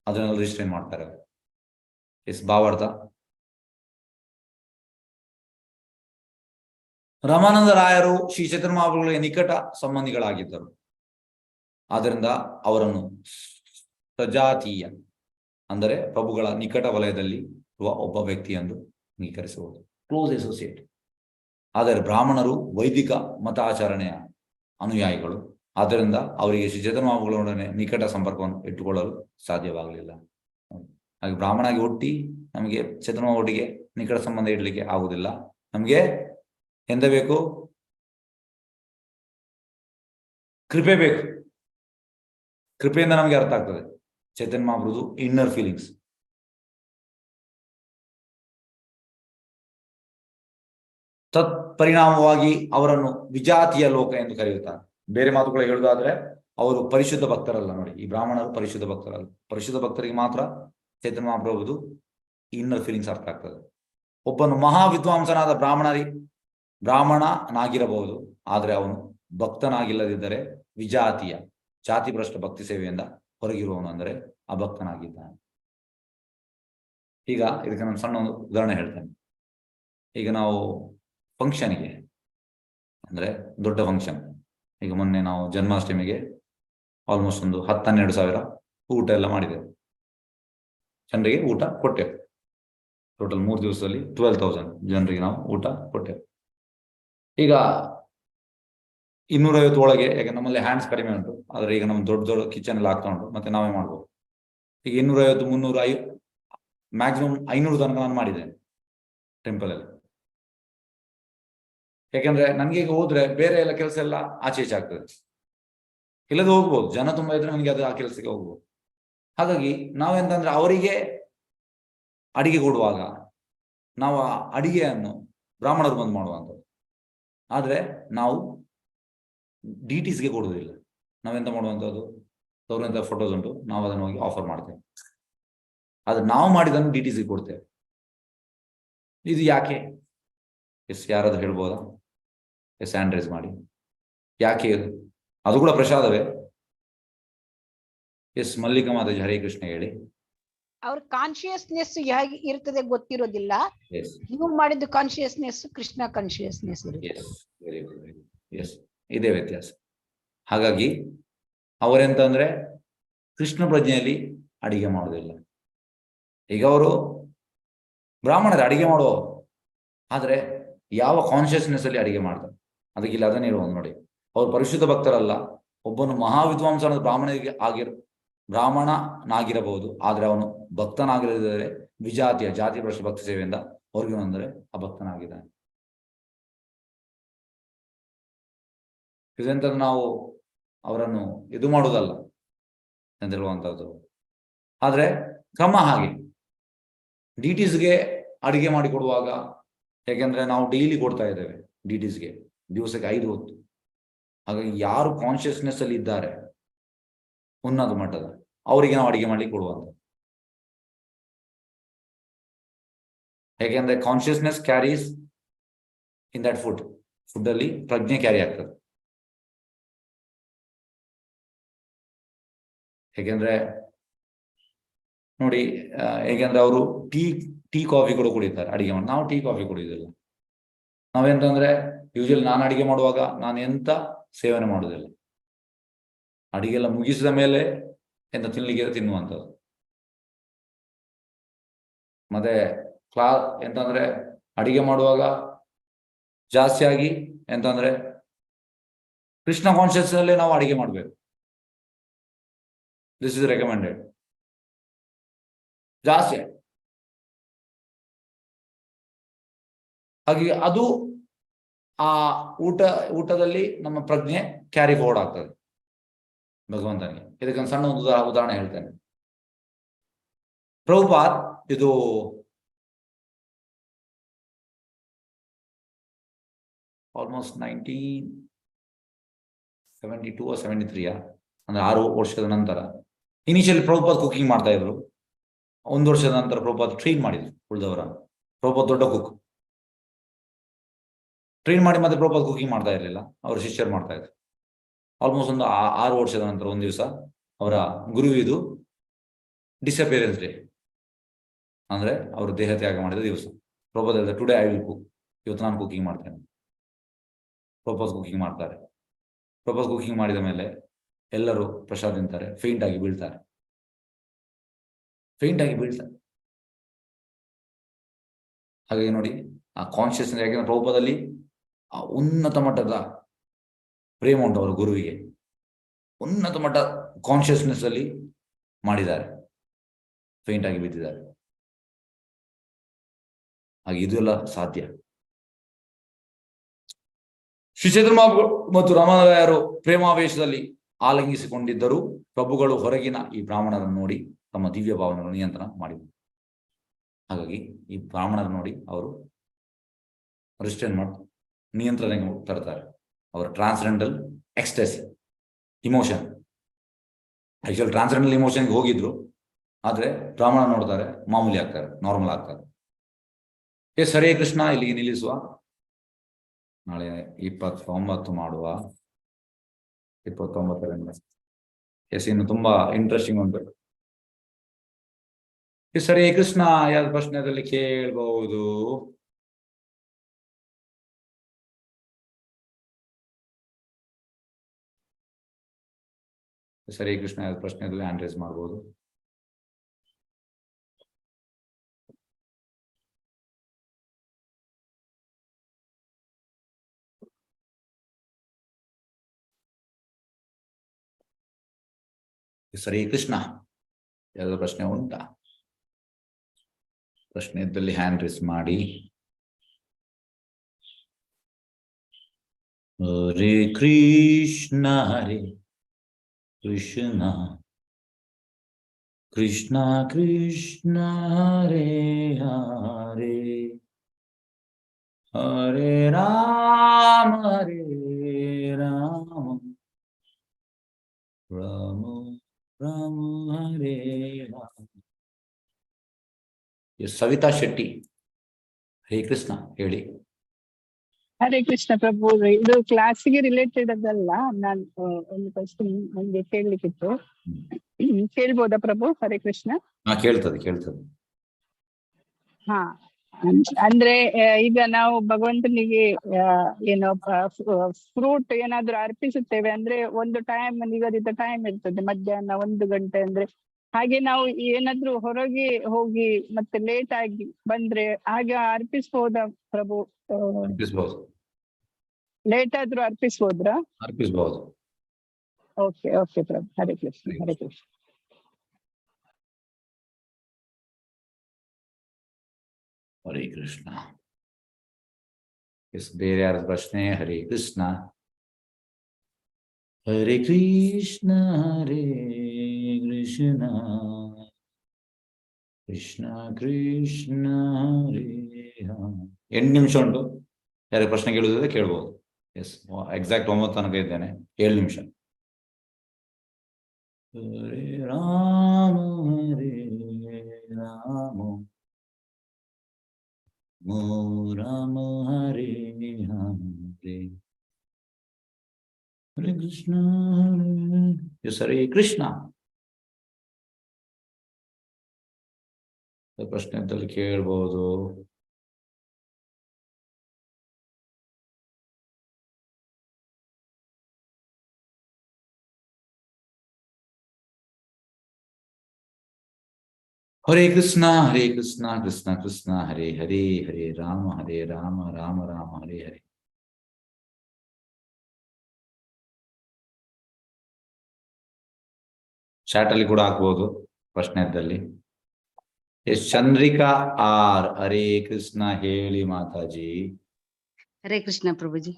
ಅದನ್ನೆಲ್ಲ ರಿಸ್ಟ್ರೈನ್ ಮಾಡ್ತಾರೆ. ಎಸ್, ಭಾವಾರ್ಥ. ರಾಮಾನಂದ ರಾಯರು ಶ್ರೀ ಚೈತನ್ಯ ಮಹಾಪ್ರಭುಗಳಿಗೆ ನಿಕಟ ಸಂಬಂಧಿಗಳಾಗಿದ್ದರು. ಆದ್ದರಿಂದ ಅವರನ್ನು ಸಜಾತೀಯ ಅಂದರೆ ಪ್ರಭುಗಳ ನಿಕಟ ವಲಯದಲ್ಲಿ ಇರುವ ಒಬ್ಬ ವ್ಯಕ್ತಿ ಎಂದು ಅಂಗೀಕರಿಸಬಹುದು, ಕ್ಲೋಸ್ ಅಸೋಸಿಯೇಟ್. ಆದರೆ ಬ್ರಾಹ್ಮಣರು ವೈದಿಕ ಮತ ಆಚರಣೆಯ ಅನುಯಾಯಿಗಳು. ಆದ್ದರಿಂದ ಅವರಿಗೆ ಶ್ರೀ ಚೈತನ್ಯ ಮಹಾಪ್ರಭುಗಳೊಡನೆ ನಿಕಟ ಸಂಪರ್ಕವನ್ನು ಇಟ್ಟುಕೊಳ್ಳಲು ಸಾಧ್ಯವಾಗಲಿಲ್ಲ. ಹಾಗೆ ಬ್ರಾಹ್ಮಣಾಗಿ ಹುಟ್ಟಿ ನಮಗೆ ಚೈತನ್ಯ ಒಟ್ಟಿಗೆ ನಿಕಟ ಸಂಬಂಧ ಇಡಲಿಕ್ಕೆ ಆಗುವುದಿಲ್ಲ. ನಮಗೆ ಎಂತ ಬೇಕು? ಕೃಪೆ ಬೇಕು. ಕೃಪೆಯಿಂದ ನಮಗೆ ಅರ್ಥ ಆಗ್ತದೆ ಚೈತನ್ಯ ಮಹಾಪ್ರಭುದು ಇನ್ನರ್ ಫೀಲಿಂಗ್ಸ್. ತತ್ ಪರಿಣಾಮವಾಗಿ ಅವರನ್ನು ವಿಜಾತಿಯ ಲೋಕ ಎಂದು ಕರೆಯುತ್ತಾರೆ. ಬೇರೆ ಮಾತುಗಳು ಹೇಳುವುದಾದ್ರೆ ಅವರು ಪರಿಶುದ್ಧ ಭಕ್ತರಲ್ಲ. ನೋಡಿ, ಈ ಬ್ರಾಹ್ಮಣರು ಪರಿಶುದ್ಧ ಭಕ್ತರಲ್ಲ. ಪರಿಶುದ್ಧ ಭಕ್ತರಿಗೆ ಮಾತ್ರ ಚೈತನ್ಯ ಮಹಾಪ್ರಭುದು ಇನ್ನರ್ ಫೀಲಿಂಗ್ಸ್ ಅರ್ಥ ಆಗ್ತದೆ. ಒಬ್ಬನು ಮಹಾ ವಿದ್ವಾಂಸನಾದ ಬ್ರಾಹ್ಮಣನಾಗಿರಬಹುದು, ಆದ್ರೆ ಅವನು ಭಕ್ತನಾಗಿಲ್ಲದಿದ್ದರೆ ವಿಜಾತಿಯ ಜಾತಿ ಭ್ರಷ್ಟ ಭಕ್ತಿ ಸೇವೆಯಿಂದ ಹೊರಗಿರುವವನು ಅಂದರೆ ಅಭಕ್ತನಾಗಿದ್ದಾನೆ. ಈಗ ಇದಕ್ಕೆ ನಾನು ಸಣ್ಣ ಒಂದು ಉದಾಹರಣೆ ಹೇಳ್ತೇನೆ. ಈಗ ನಾವು ಫಂಕ್ಷನ್ಗೆ ಅಂದ್ರೆ ದೊಡ್ಡ ಫಂಕ್ಷನ್, ಈಗ ಮೊನ್ನೆ ನಾವು ಜನ್ಮಾಷ್ಟಮಿಗೆ ಆಲ್ಮೋಸ್ಟ್ ಒಂದು 10-12 ಸಾವಿರ ಊಟ ಎಲ್ಲ ಮಾಡಿದೆವು, ಜನರಿಗೆ ಊಟ ಕೊಟ್ಟೆವು. ಟೋಟಲ್ 3 ದಿವಸದಲ್ಲಿ 12,000 ಜನರಿಗೆ ನಾವು ಊಟ ಕೊಟ್ಟೆವು. ಈಗ 250 ಒಳಗೆ, ಯಾಕೆ ನಮ್ಮಲ್ಲಿ ಹ್ಯಾಂಡ್ಸ್ ಕಡಿಮೆ ಉಂಟು, ಆದ್ರೆ ಈಗ ನಮ್ಮ ದೊಡ್ಡ ದೊಡ್ಡ ಕಿಚನ್ ಎಲ್ಲ ಆಗ್ತಾ ಉಂಟು, ಮತ್ತೆ ನಾವೇ ಮಾಡ್ಬೋದು. ಈಗ 250, 300, ಮ್ಯಾಕ್ಸಿಮಮ್ 500 ತನಕ ನಾನು ಮಾಡಿದ್ದೇನೆ ಟೆಂಪಲ್ ಅಲ್ಲಿ. ಯಾಕೆಂದ್ರೆ ನನಗೆ ಈಗ ಹೋದ್ರೆ ಬೇರೆ ಎಲ್ಲ ಕೆಲಸ ಎಲ್ಲ ಆಚೆ ಈಚೆ ಆಗ್ತದೆ, ಇಲ್ಲದೆ ಹೋಗ್ಬೋದು. ಜನ ತುಂಬಾ ಇದ್ರೆ ನನಗೆ ಅದು ಆ ಕೆಲಸಕ್ಕೆ ಹೋಗ್ಬೋದು. ಹಾಗಾಗಿ ನಾವೆಂತಂದ್ರೆ ಅವರಿಗೆ ಅಡಿಗೆ ಕೊಡುವಾಗ ನಾವು ಆ ಅಡಿಗೆಯನ್ನು ಬ್ರಾಹ್ಮಣರು ಬಂದು ಮಾಡುವಂಥದ್ದು, ಆದ್ರೆ ನಾವು ಡಿಟಿಸ್ಗೆ ಕೊಡುವುದಿಲ್ಲ. ನಾವೆಂತ ಮಾಡುವಂಥದ್ದು, ಅವ್ರಂತ ಫೋಟೋಸ್ ಉಂಟು, ನಾವು ಅದನ್ನು ಹೋಗಿ ಆಫರ್ ಮಾಡ್ತೇವೆ. ಆದ್ರೆ ನಾವು ಮಾಡಿದನ್ನು ಡಿಟಿಸ್ಗೆ ಕೊಡ್ತೇವೆ. ಇದು ಯಾಕೆ? ಯಾರಾದ್ರೂ ಹೇಳ್ಬೋದಾ? ಹ್ಯಾಂಡ್ ರೈಸ್ ಮಾಡಿ. ಯಾಕೆ ಅದು ಕೂಡ ಪ್ರಸಾದವೇ? ಮಲ್ಲಿಕಾ ಮಾತಾಜಿ, ಹರೇ ಕೃಷ್ಣ ಹೇಳಿ. ಅವ್ರ ಕಾನ್ಶಿಯಸ್ನೆಸ್ ಹೇಗೆ ಇರ್ತದೆ ಗೊತ್ತಿರೋದಿಲ್ಲ. ನೀವು ಮಾಡಿದ್ದು ಕಾನ್ಶಿಯಸ್ನೆಸ್, ಕೃಷ್ಣ ಕಾನ್ಶಿಯಸ್ನೆಸ್ ಇರುತ್ತೆ. ಇದೇ ವ್ಯತ್ಯಾಸ. ಹಾಗಾಗಿ ಅವರೆಂತಂದ್ರೆ ಕೃಷ್ಣ ಪ್ರಜ್ಞೆಯಲ್ಲಿ ಅಡಿಗೆ ಮಾಡೋದಿಲ್ಲ. ಈಗ ಅವರು ಬ್ರಾಹ್ಮಣರು ಅಡಿಗೆ ಮಾಡುವ, ಆದ್ರೆ ಯಾವ ಕಾನ್ಶಿಯಸ್ನೆಸ್ ಅಲ್ಲಿ ಅಡಿಗೆ ಮಾಡ್ತಾರೆ ಅದಕ್ಕೆ ಇಲ್ಲ ಅದನ್ನೇ ಇರುವುದು. ನೋಡಿ, ಅವ್ರು ಪರಿಶುದ್ಧ ಭಕ್ತರಲ್ಲ. ಒಬ್ಬನು ಮಹಾವಿದ್ವಾಂಸನ ಬ್ರಾಹ್ಮಣನಾಗಿರಬಹುದು, ಆದ್ರೆ ಅವನು ಭಕ್ತನಾಗಿರದಿದ್ದರೆ ವಿಜಾತಿಯ ಜಾತಿ ಭ್ರಷ್ಟ ಭಕ್ತಿ ಸೇವೆಯಿಂದ ಹೊರಗೆ ಬಂದರೆ ಅಭಕ್ತನಾಗಿದ್ದಾನೆ. ಇದೆಂತ ನಾವು ಅವರನ್ನು ಇದು ಮಾಡುವುದಲ್ಲ ಎಂದಿರುವಂತಹದ್ದು. ಆದ್ರೆ ಕ್ರಮ ಹಾಗೆ ಡಿಟಿಸ್ಗೆ ಅಡಿಗೆ ಮಾಡಿ ಕೊಡುವಾಗ, ಯಾಕೆಂದ್ರೆ ನಾವು ಡೈಲಿ ಕೊಡ್ತಾ ಇದ್ದೇವೆ ಡಿಟಿಸ್ಗೆ, ದಿವಸಕ್ಕೆ 5 ಹೊತ್ತು. ಹಾಗಾಗಿ ಯಾರು ಕಾನ್ಶಿಯಸ್ನೆಸ್ ಅಲ್ಲಿ ಇದ್ದಾರೆ ಉನ್ನತ ಮಟ್ಟದ, ಅವರಿಗೆ ನಾವು ಅಡಿಗೆ ಮಾಡ್ಲಿಕ್ಕೆ ಕೊಡುವಂತ. ಯಾಕೆಂದ್ರೆ consciousness carries in that food ಅಲ್ಲಿ ಪ್ರಜ್ಞೆ ಕ್ಯಾರಿ ಆಗ್ತದೆ. ಹೇಗೆಂದ್ರೆ ನೋಡಿ, ಹೇಗೆಂದ್ರೆ ಅವರು ಟೀ ಕಾಫಿ ಕೂಡ ಕುಡಿತಾರೆ ಅಡಿಗೆ ಮಾಡಿ. ನಾವು ಟೀ ಕಾಫಿ ಕುಡಿಯೋದಿಲ್ಲ. ನಾವೆಂತಂದ್ರೆ ಯೂಶಲಿ ನಾನು ಅಡಿಗೆ ಮಾಡುವಾಗ ನಾನು ಎಂತ ಸೇವನೆ ಮಾಡುವುದಿಲ್ಲ. ಅಡಿಗೆ ಎಲ್ಲ ಮುಗಿಸಿದ ಮೇಲೆ ಎಂತ ತಿನ್ಲಿಕ್ಕೆ ತಿನ್ನುವಂಥದ್ದು. ಮತ್ತೆ ಎಂತಂದ್ರೆ ಅಡಿಗೆ ಮಾಡುವಾಗ ಜಾಸ್ತಿಯಾಗಿ ಎಂತಂದ್ರೆ ಕೃಷ್ಣ ಕಾನ್ಶಿಯಸ್ ಅಲ್ಲೇ ನಾವು ಅಡಿಗೆ ಮಾಡಬೇಕು. This is recommended. ಜಾಸ್ತಿ ಹಾಗೆ ಅದು ಆ ಊಟದಲ್ಲಿ ನಮ್ಮ ಪ್ರಜ್ಞೆ ಕ್ಯಾರಿ ಫಾರ್ವರ್ಡ್ ಆಗ್ತದೆ ಭಗವಂತನಿಗೆ. ಇದಕ್ಕೆ ಸಣ್ಣ ಒಂದು ಉದಾಹರಣೆ ಹೇಳ್ತೇನೆ. ಪ್ರಭುಪಾದ್ ಇದು ಆಲ್ಮೋಸ್ಟ್ 1972 or 73 ಅಂದ್ರೆ 6 ವರ್ಷದ ನಂತರ ಇನಿಷಿಯಲಿ ಪ್ರಭುಪಾದ್ ಕುಕಿಂಗ್ ಮಾಡ್ತಾ ಇದ್ರು. 1 ವರ್ಷದ ನಂತರ ಪ್ರಭುಪಾದ್ ಟ್ರೈನ್ ಮಾಡಿದ್ರು ಉಳಿದವರ. ಪ್ರಭುಪಾದ್ ದೊಡ್ಡ ಕುಕ್. ಟ್ರೈನ್ ಮಾಡಿ ಮತ್ತೆ ಪ್ರಭುಪಾದ್ ಕುಕಿಂಗ್ ಮಾಡ್ತಾ ಇರಲಿಲ್ಲ, ಅವ್ರ ಶಿಷ್ಯರು ಮಾಡ್ತಾ ಇದ್ರು. ಆಲ್ಮೋಸ್ಟ್ ಒಂದು 6 ವರ್ಷದ ನಂತರ ಒಂದು ದಿವಸ ಅವರ ಗುರುವಿದು ಡಿಸಪಿಯರೆನ್ಸ್ ಡೇ, ಅಂದ್ರೆ ಅವರು ದೇಹ ತ್ಯಾಗ ಮಾಡಿದ ದಿವಸ. ಪ್ರಭುಪಾದ್ ಹೇಳಿದ, ಟುಡೇ ಐ ವಿಲ್ ಕುಕ್, ಇವತ್ತು ನಾನು ಕುಕಿಂಗ್ ಮಾಡ್ತೇನೆ. ಪ್ರಭುಪಾದ್ ಕುಕಿಂಗ್ ಮಾಡ್ತಾರೆ. ಪ್ರಭುಪಾದ್ ಕುಕಿಂಗ್ ಮಾಡಿದ ಮೇಲೆ ಎಲ್ಲರೂ ಪ್ರಸಾದ ತಿಂತಾರೆ, ಫೇಂಟ್ ಆಗಿ ಬೀಳ್ತಾರೆ. ಹಾಗಾಗಿ ನೋಡಿ ಆ ಕಾನ್ಶಿಯಸ್ನೆಸ್, ಯಾಕೆಂದ್ರೆ ಪ್ರಭುಪಾದಲ್ಲಿ ಆ ಉನ್ನತ ಮಟ್ಟದ ಪ್ರೇಮ ಉಂಟು ಅವರು ಗುರುವಿಗೆ. ಉನ್ನತ ಮಟ್ಟ ಕಾನ್ಶಿಯಸ್ನೆಸ್ ಅಲ್ಲಿ ಮಾಡಿದ್ದಾರೆ, ಫೇಂಟ್ ಆಗಿ ಬಿದ್ದಿದ್ದಾರೆ. ಹಾಗೆ ಇದು ಎಲ್ಲ ಸಾಧ್ಯ. ಶ್ರೀ ಚೈತನ್ಯ ಮತ್ತು ರಾಮರಾಯರು ಪ್ರೇಮಾವೇಶದಲ್ಲಿ ಆಲಂಗಿಸಿಕೊಂಡಿದ್ದರೂ ಪ್ರಭುಗಳು ಹೊರಗಿನ ಈ ಬ್ರಾಹ್ಮಣರನ್ನು ನೋಡಿ ತಮ್ಮ ದಿವ್ಯ ಭಾವನೆಗಳನ್ನು ನಿಯಂತ್ರಣ ಮಾಡಿದರು. ಹಾಗಾಗಿ ಈ ಬ್ರಾಹ್ಮಣರನ್ನು ನೋಡಿ ಅವರು ರಿಸ್ಟ್ರೈನ್ ಮಾಡಿ ನಿಯಂತ್ರಣಕ್ಕೆ ತರ್ತಾರೆ. ಅವರ ಟ್ರಾನ್ಸ್ಜೆಂಡಲ್ ಎಕ್ಸ್ಟೆಸಿ ಇಮೋಷನ್, ಆಕ್ಚುಲಿ ಟ್ರಾನ್ಸ್ಜೆಂಡಲ್ ಇಮೋಷನ್ಗೆ ಹೋಗಿದ್ರು, ಆದ್ರೆ ಬ್ರಾಹ್ಮಣ ನೋಡ್ತಾರೆ, ಮಾಮೂಲಿ ಆಗ್ತಾರೆ, ನಾರ್ಮಲ್ ಆಗ್ತಾರೆ. ಎಸ್, ಹರೇ ಕೃಷ್ಣ. ಇಲ್ಲಿಗೆ ನಿಲ್ಲಿಸುವ. ನಾಳೆ 29 ಮಾಡುವ. 29ರಿಂದ ಎಸ್, ಇನ್ನು ತುಂಬಾ ಇಂಟ್ರೆಸ್ಟಿಂಗ್ ಉಂಟು. ಎಸ್, ಹರೇ ಕೃಷ್ಣ. ಯಾವ್ದು ಪ್ರಶ್ನೆದಲ್ಲಿ ಕೇಳಬಹುದು? ಹರೇ ಕೃಷ್ಣ. ಯಾವ್ದು ಪ್ರಶ್ನೆಯಲ್ಲಿ ಹ್ಯಾಂಡ್ ರೈಸ್ ಮಾಡಬಹುದು. ಹರೇ ಕೃಷ್ಣ. ಯಾವ್ದು ಪ್ರಶ್ನೆ ಉಂಟಾ? ಪ್ರಶ್ನೆ ಇದ್ದಲ್ಲಿ ಹ್ಯಾಂಡ್ ರೈಸ್ ಮಾಡಿ. ಹರೇ ಕೃಷ್ಣ ಹರೇ ಕೃಷ್ಣ ಕೃಷ್ಣ ಕೃಷ್ಣ ಹರೇ ಹರೇ ಹರೇ ರಾಮ ರಾಮ ರಾಮ ಹರೇ ರಾಮ. ಸವಿತಾ ಶೆಟ್ಟಿ, ಹರೇ ಕೃಷ್ಣ ಹೇಳಿ. ಹರೇ ಕೃಷ್ಣ ಪ್ರಭು. ಇದು ಕ್ಲಾಸಿಗೆ ರಿಲೇಟೆಡ್ ಅದಲ್ಲ, ನಾನು ಒಂದು ಕ್ವಶನ್ ನಂಗೆ ಕೇಳಲಿಕ್ಕಿತ್ತು. ಕೇಳ್ಬೋದಾ ಪ್ರಭು? ಹರೇ ಕೃಷ್ಣ. ಕೇಳ್ತದೆ. ಹಾ, ಅಂದ್ರೆ ಈಗ ನಾವು ಭಗವಂತನಿಗೆ ಏನೋ ಫ್ರೂಟ್ ಏನಾದ್ರೂ ಅರ್ಪಿಸುತ್ತೇವೆ ಅಂದ್ರೆ ಒಂದು ಟೈಮ್, ನಿಗದಿತ ಟೈಮ್ ಇರ್ತದೆ, ಮಧ್ಯಾಹ್ನ 1 ಗಂಟೆ ಅಂದ್ರೆ. ಹಾಗೆ ನಾವು ಏನಾದ್ರೂ ಹೊರಗೆ ಹೋಗಿ ಮತ್ತೆ ಲೇಟ್ ಆಗಿ ಬಂದ್ರೆ ಹಾಗೆ ಅರ್ಪಿಸ್ಬೋದಾ ಪ್ರಭು? ಲೇಟ್ ಆದ್ರೂ ಅರ್ಪಿಸ್ಬೋದ್ರಾ? ಅರ್ಪಿಸಬಹುದು. ಓಕೆ ಪ್ರಭು. ಹರೇ ಕೃಷ್ಣ. ಹರೇ ಕೃಷ್ಣ. ಹರೇ ಕೃಷ್ಣ. ಎಸ್, ಬೇರೆ ಯಾರ ಪ್ರಶ್ನೆ? ಹರೇ ಕೃಷ್ಣ. ಹರೇ ಕೃಷ್ಣ ಹರೇ ಕೃಷ್ಣ ಕೃಷ್ಣ ಕೃಷ್ಣ ಹರೇ ರಾಮ. 8 ನಿಮಿಷ ಉಂಟು. ಯಾರು ಪ್ರಶ್ನೆ ಕೇಳುವುದಿದೆ ಕೇಳ್ಬೋದು. ಎಸ್, ಎಕ್ಸಾಕ್ಟ್ 9 ತನಕ ಇದ್ದೇನೆ. 7 ನಿಮಿಷ. ಹರೇ ರಾಮ ರಾಮ ಹರೇ ಹರೇ ಹರೇ ಕೃಷ್ಣ ಎಸ್, ಹರೇ ಕೃಷ್ಣ. ಪ್ರಶ್ನೆ ಅಂತಲ್ಲಿ ಕೇಳ್ಬೋದು. ಹರೇ ಕೃಷ್ಣ ಕೃಷ್ಣ ಕೃಷ್ಣ ಹರೇ ಹರೇ ಹರೇ ರಾಮ ರಾಮ ರಾಮ ಹರೇ ಹರೇ. ಚಾಟ್ ಅಲ್ಲಿ ಕೂಡ ಹಾಕ್ಬೋದು ಪ್ರಶ್ನೆ ಇದ್ದಲ್ಲಿ. ಎಸ್, ಚಂದ್ರಿಕಾ ಆರ್, ಹರೇ ಕೃಷ್ಣ ಹೇಳಿ ಮಾತಾಜಿ. ಹರೇ ಕೃಷ್ಣ ಪ್ರಭುಜಿ.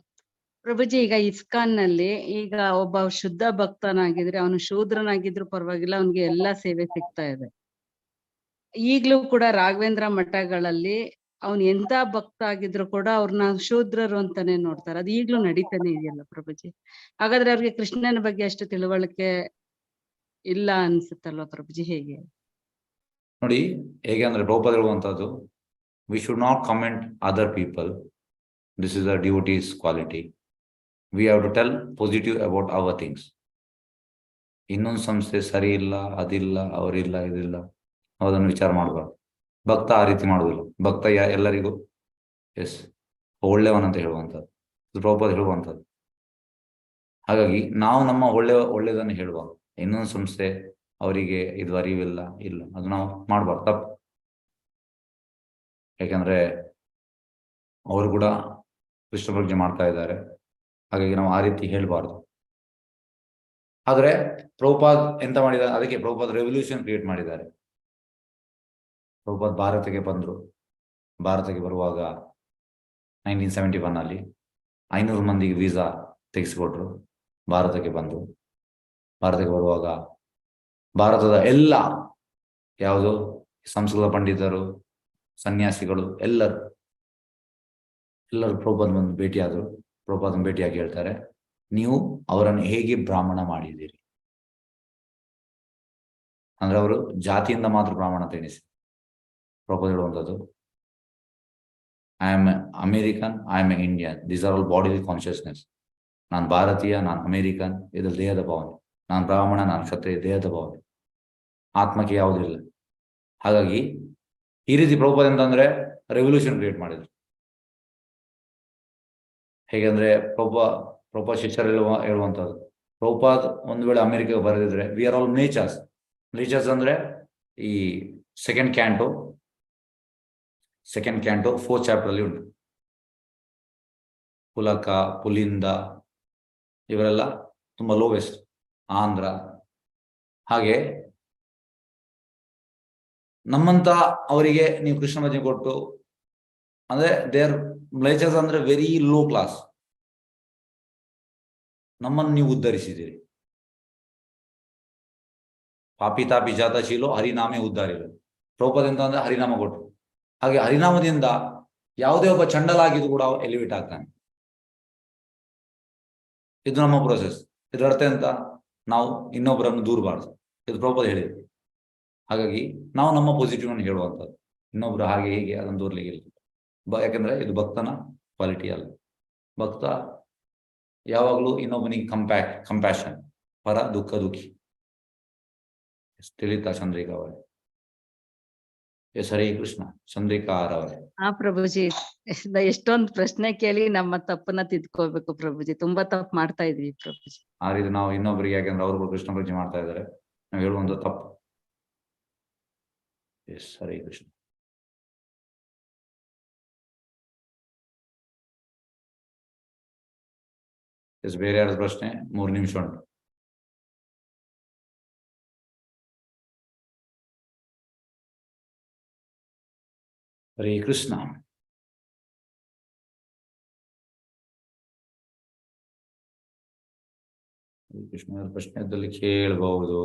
ಪ್ರಭುಜಿ, ಈಗ ಇಸ್ಕಾನ್ ನಲ್ಲಿ ಈಗ ಒಬ್ಬ ಶುದ್ಧ ಭಕ್ತನಾಗಿದ್ರೆ ಅವನು ಶೂದ್ರನಾಗಿದ್ರು ಪರವಾಗಿಲ್ಲ, ಅವನಿಗೆ ಎಲ್ಲಾ ಸೇವೆ ಸಿಗ್ತಾ ಇದೆ. ಈಗ್ಲೂ ಕೂಡ ರಾಘವೇಂದ್ರ ಮಠಗಳಲ್ಲಿ ಅವ್ನು ಎಂತ ಭಕ್ತ ಆಗಿದ್ರು ಕೂಡ ಅವ್ರನ್ನ ಶೂದ್ರರು ಅಂತಾನೆ ನೋಡ್ತಾರೆ. ಅದು ಈಗ್ಲೂ ನಡೀತಾನೆ ಇದೆಯಲ್ಲ ಪ್ರಭುಜಿ? ಹಾಗಾದ್ರೆ ಅವ್ರಿಗೆ ಕೃಷ್ಣನ ಬಗ್ಗೆ ಅಷ್ಟು ತಿಳುವಳಿಕೆ ಇಲ್ಲ ಅನ್ಸುತ್ತಲ್ವಾ ಪ್ರಭುಜಿ? ಹೇಗೆ ನೋಡಿ, ಹೇಗೆ ಅಂದ್ರೆ ಪ್ರಭುಪಾದ ಹೇಳುವಂತದ್ದು, we should not comment other people. This is a duties quality. We have to tell positive about our things. ಇನ್ನೊಂದು ಸಂಸ್ಥೆ ಸರಿ ಇಲ್ಲ, ಅದಿಲ್ಲ, ಅವರಿಲ್ಲ, ಇದಿಲ್ಲ, ಅದನ್ನು ವಿಚಾರ ಮಾಡಬಾರ್ದು. ಭಕ್ತ ಆ ರೀತಿ ಮಾಡುವುದಿಲ್ಲ. ಭಕ್ತ ಎಲ್ಲರಿಗೂ ಎಸ್ ಒಳ್ಳೆಯವನಂತ ಹೇಳುವಂಥದ್ದು ಪ್ರಭುಪಾದ ಹೇಳುವಂಥದ್ದು. ಹಾಗಾಗಿ ನಾವು ನಮ್ಮ ಒಳ್ಳೆಯದನ್ನು ಹೇಳುವ. ಇನ್ನೊಂದು ಸಂಸ್ಥೆ ಅವರಿಗೆ ಇದು ಅರಿವಿಲ್ಲ, ಇಲ್ಲ, ಅದು ನಾವು ಮಾಡಬಾರ್ದು, ತಪ್ಪು. ಯಾಕಂದ್ರೆ ಅವರು ಕೂಡ ಕೃಷ್ಣ ಪ್ರಜ್ಞೆ ಮಾಡ್ತಾ ಇದ್ದಾರೆ. ಹಾಗಾಗಿ ನಾವು ಆ ರೀತಿ ಹೇಳ್ಬಾರ್ದು. ಆದ್ರೆ ಪ್ರಭುಪಾದ್ ಎಂತ ಮಾಡಿದ್ದಾರೆ, ಅದಕ್ಕೆ ಪ್ರಭುಪಾದ್ ರೆವಲ್ಯೂಷನ್ ಕ್ರಿಯೇಟ್ ಮಾಡಿದ್ದಾರೆ. ಪ್ರಭುಪಾದ್ ಭಾರತಕ್ಕೆ ಬಂದರು. ಭಾರತಕ್ಕೆ ಬರುವಾಗ 1971 ಅಲ್ಲಿ 500 ಮಂದಿಗೆ ವೀಸಾ ತೆಗೆಸಿಕೊಟ್ರು. ಭಾರತಕ್ಕೆ ಬಂದು, ಭಾರತಕ್ಕೆ ಬರುವಾಗ ಭಾರತದ ಎಲ್ಲ ಯಾವುದು ಸಂಸ್ಕೃತ ಪಂಡಿತರು, ಸನ್ಯಾಸಿಗಳು ಎಲ್ಲರೂ ಪ್ರಭುಪಾದ ಬಂದು ಭೇಟಿಯಾದರು. ಪ್ರಭುಪಾದನ ಭೇಟಿಯಾಗಿ ಹೇಳ್ತಾರೆ, ನೀವು ಅವರನ್ನು ಹೇಗೆ ಬ್ರಾಹ್ಮಣ ಮಾಡಿದ್ದೀರಿ ಅಂದ್ರೆ ಅವರು ಜಾತಿಯಿಂದ ಮಾತ್ರ ಬ್ರಾಹ್ಮಣ ಅಂತ ಎಣಿಸಿ. ಪ್ರಭುಪಾದ ಹೇಳುವಂಥದ್ದು, I am American, I am Indian, these are all body consciousness. ನಾನು ಭಾರತೀಯ, ನಾನು ಅಮೇರಿಕನ್, ಇದು ದೇಹದ ಭಾವನೆ. ನಾನು ಬ್ರಾಹ್ಮಣ, ನಾನು ಕ್ಷತ್ರಿಯ, ದೇಹದ ಭಾವನೆ, ಆತ್ಮಕ್ಕೆ ಯಾವುದಿಲ್ಲ. ಹಾಗಾಗಿ ಈ ರೀತಿ ಪ್ರಭುಪಾದ ಅಂತಂದ್ರೆ ರೆವಲ್ಯೂಷನ್ ಕ್ರಿಯೇಟ್ ಮಾಡಿದ್ರು. ಹೇಗೆಂದ್ರೆ ಪ್ರಭುಪಾದ ಶಿಷ್ಯರು ಹೇಳುವಂಥದ್ದು, ಪ್ರಭುಪಾದ್ ಒಂದು ವೇಳೆ ಅಮೆರಿಕಕ್ಕೆ ಬರೆದಿದ್ರೆ, we are all natures. Natures ಅಂದ್ರೆ ಈ ಸೆಕೆಂಡ್ ಕ್ಯಾಂಟೋ 4th ಚಾಪ್ಟರ್ ಅಲ್ಲಿ ಉಂಟು. ಪುಲಕ, ಪುಲಿಂದ ಇವರೆಲ್ಲ ತುಂಬಾ ಲೋವೆಸ್ಟ್, ಆಂಧ್ರ. ಹಾಗೆ ನಮ್ಮಂತ ಅವರಿಗೆ ನೀವು ಕೃಷ್ಣ ಭಜನೆ ಕೊಟ್ಟು ಅಂದ್ರೆ ದೇರ್ ನೇಚರ್ಸ್ ಅಂದ್ರೆ ವೆರಿ ಲೋ ಕ್ಲಾಸ್. ನಮ್ಮನ್ನು ನೀವು ಉದ್ಧರಿಸಿದ್ದೀರಿ. ಪಾಪಿ ತಾಪಿ ಜಾತ ಶೀಲೋ ಹರಿನಾಮೇ ಉದ್ಧಾರಿರು. ಪ್ರಭುಪಾದ ಅಂತ ಅಂದ್ರೆ ಹರಿನಾಮ ಕೊಟ್ಟರು. ಹಾಗೆ ಹರಿನಾಮದಿಂದ ಯಾವುದೇ ಒಬ್ಬ ಚಂಡಲಾಗಿದ್ದು ಕೂಡ ಎಲಿವೇಟ್ ಆಗ್ತಾನೆ. ಇದು ನಮ್ಮ ಪ್ರೊಸೆಸ್. ಇದರ ಅರ್ಥ ಅಂತ ನಾವು ಇನ್ನೊಬ್ಬರನ್ನು ದೂರಬಾರ್ದು, ಇದು ಪ್ರಭುಪಾದ ಹೇಳಿದ್ರು. ಹಾಗಾಗಿ ನಾವು ನಮ್ಮ ಪಾಸಿಟಿವ್ ಅನ್ನು ಹೇಳುವಂಥದ್ದು, ಇನ್ನೊಬ್ರು ಹಾಗೆ ಹೀಗೆ ಅದನ್ನು ದೂರ್ಲಿಕ್ಕೆ ಇಲ್ಲ. ಯಾಕಂದ್ರೆ ಇದು ಭಕ್ತನ ಕ್ವಾಲಿಟಿ ಅಲ್ಲ. ಭಕ್ತ ಯಾವಾಗಲೂ ಇನ್ನೊಬ್ಬನಿಗೆ ಕಂಪ್ಯಾಷನ್, ಪರ ದುಃಖ ದುಃಖಿ. ತಿಳಿತಾ ಚಂದ್ರಿಕಾ ಅವರೇ? ಎಸ್, ಹರೇ ಕೃಷ್ಣ. ಚಂದ್ರಿಕಾ ಅವರೇ. ಪ್ರಭುಜಿ, ಎಷ್ಟೊಂದು ಪ್ರಶ್ನೆ ಕೇಳಿ ನಮ್ಮ ತಪ್ಪನ್ನ ತಿದ್ಕೋಬೇಕು ಪ್ರಭುಜಿ. ತುಂಬಾ ತಪ್ಪು ಮಾಡ್ತಾ ಇದೀವಿ ಪ್ರಭುಜಿ. ಆ ರೀತಿ ನಾವು ಇನ್ನೊಬ್ಬರಿಗೆ, ಯಾಕಂದ್ರೆ ಅವರು ಕೃಷ್ಣ ಭಜನೆ ಮಾಡ್ತಾ ಇದ್ದಾರೆ, ನಾವು ಹೇಳುವಂತ ತಪ್ಪು. ಎಸ್, ಹರೇ ಕೃಷ್ಣ. ಎಸ್, ಬೇರೆ ಯಾರ್ದು ಪ್ರಶ್ನೆ? 3 ನಿಮಿಷ ಉಂಟು. ಹರೇ ಕೃಷ್ಣ. ಕೃಷ್ಣ ಪ್ರಶ್ನೆ ಇದ್ದಲ್ಲಿ ಕೇಳಬಹುದು.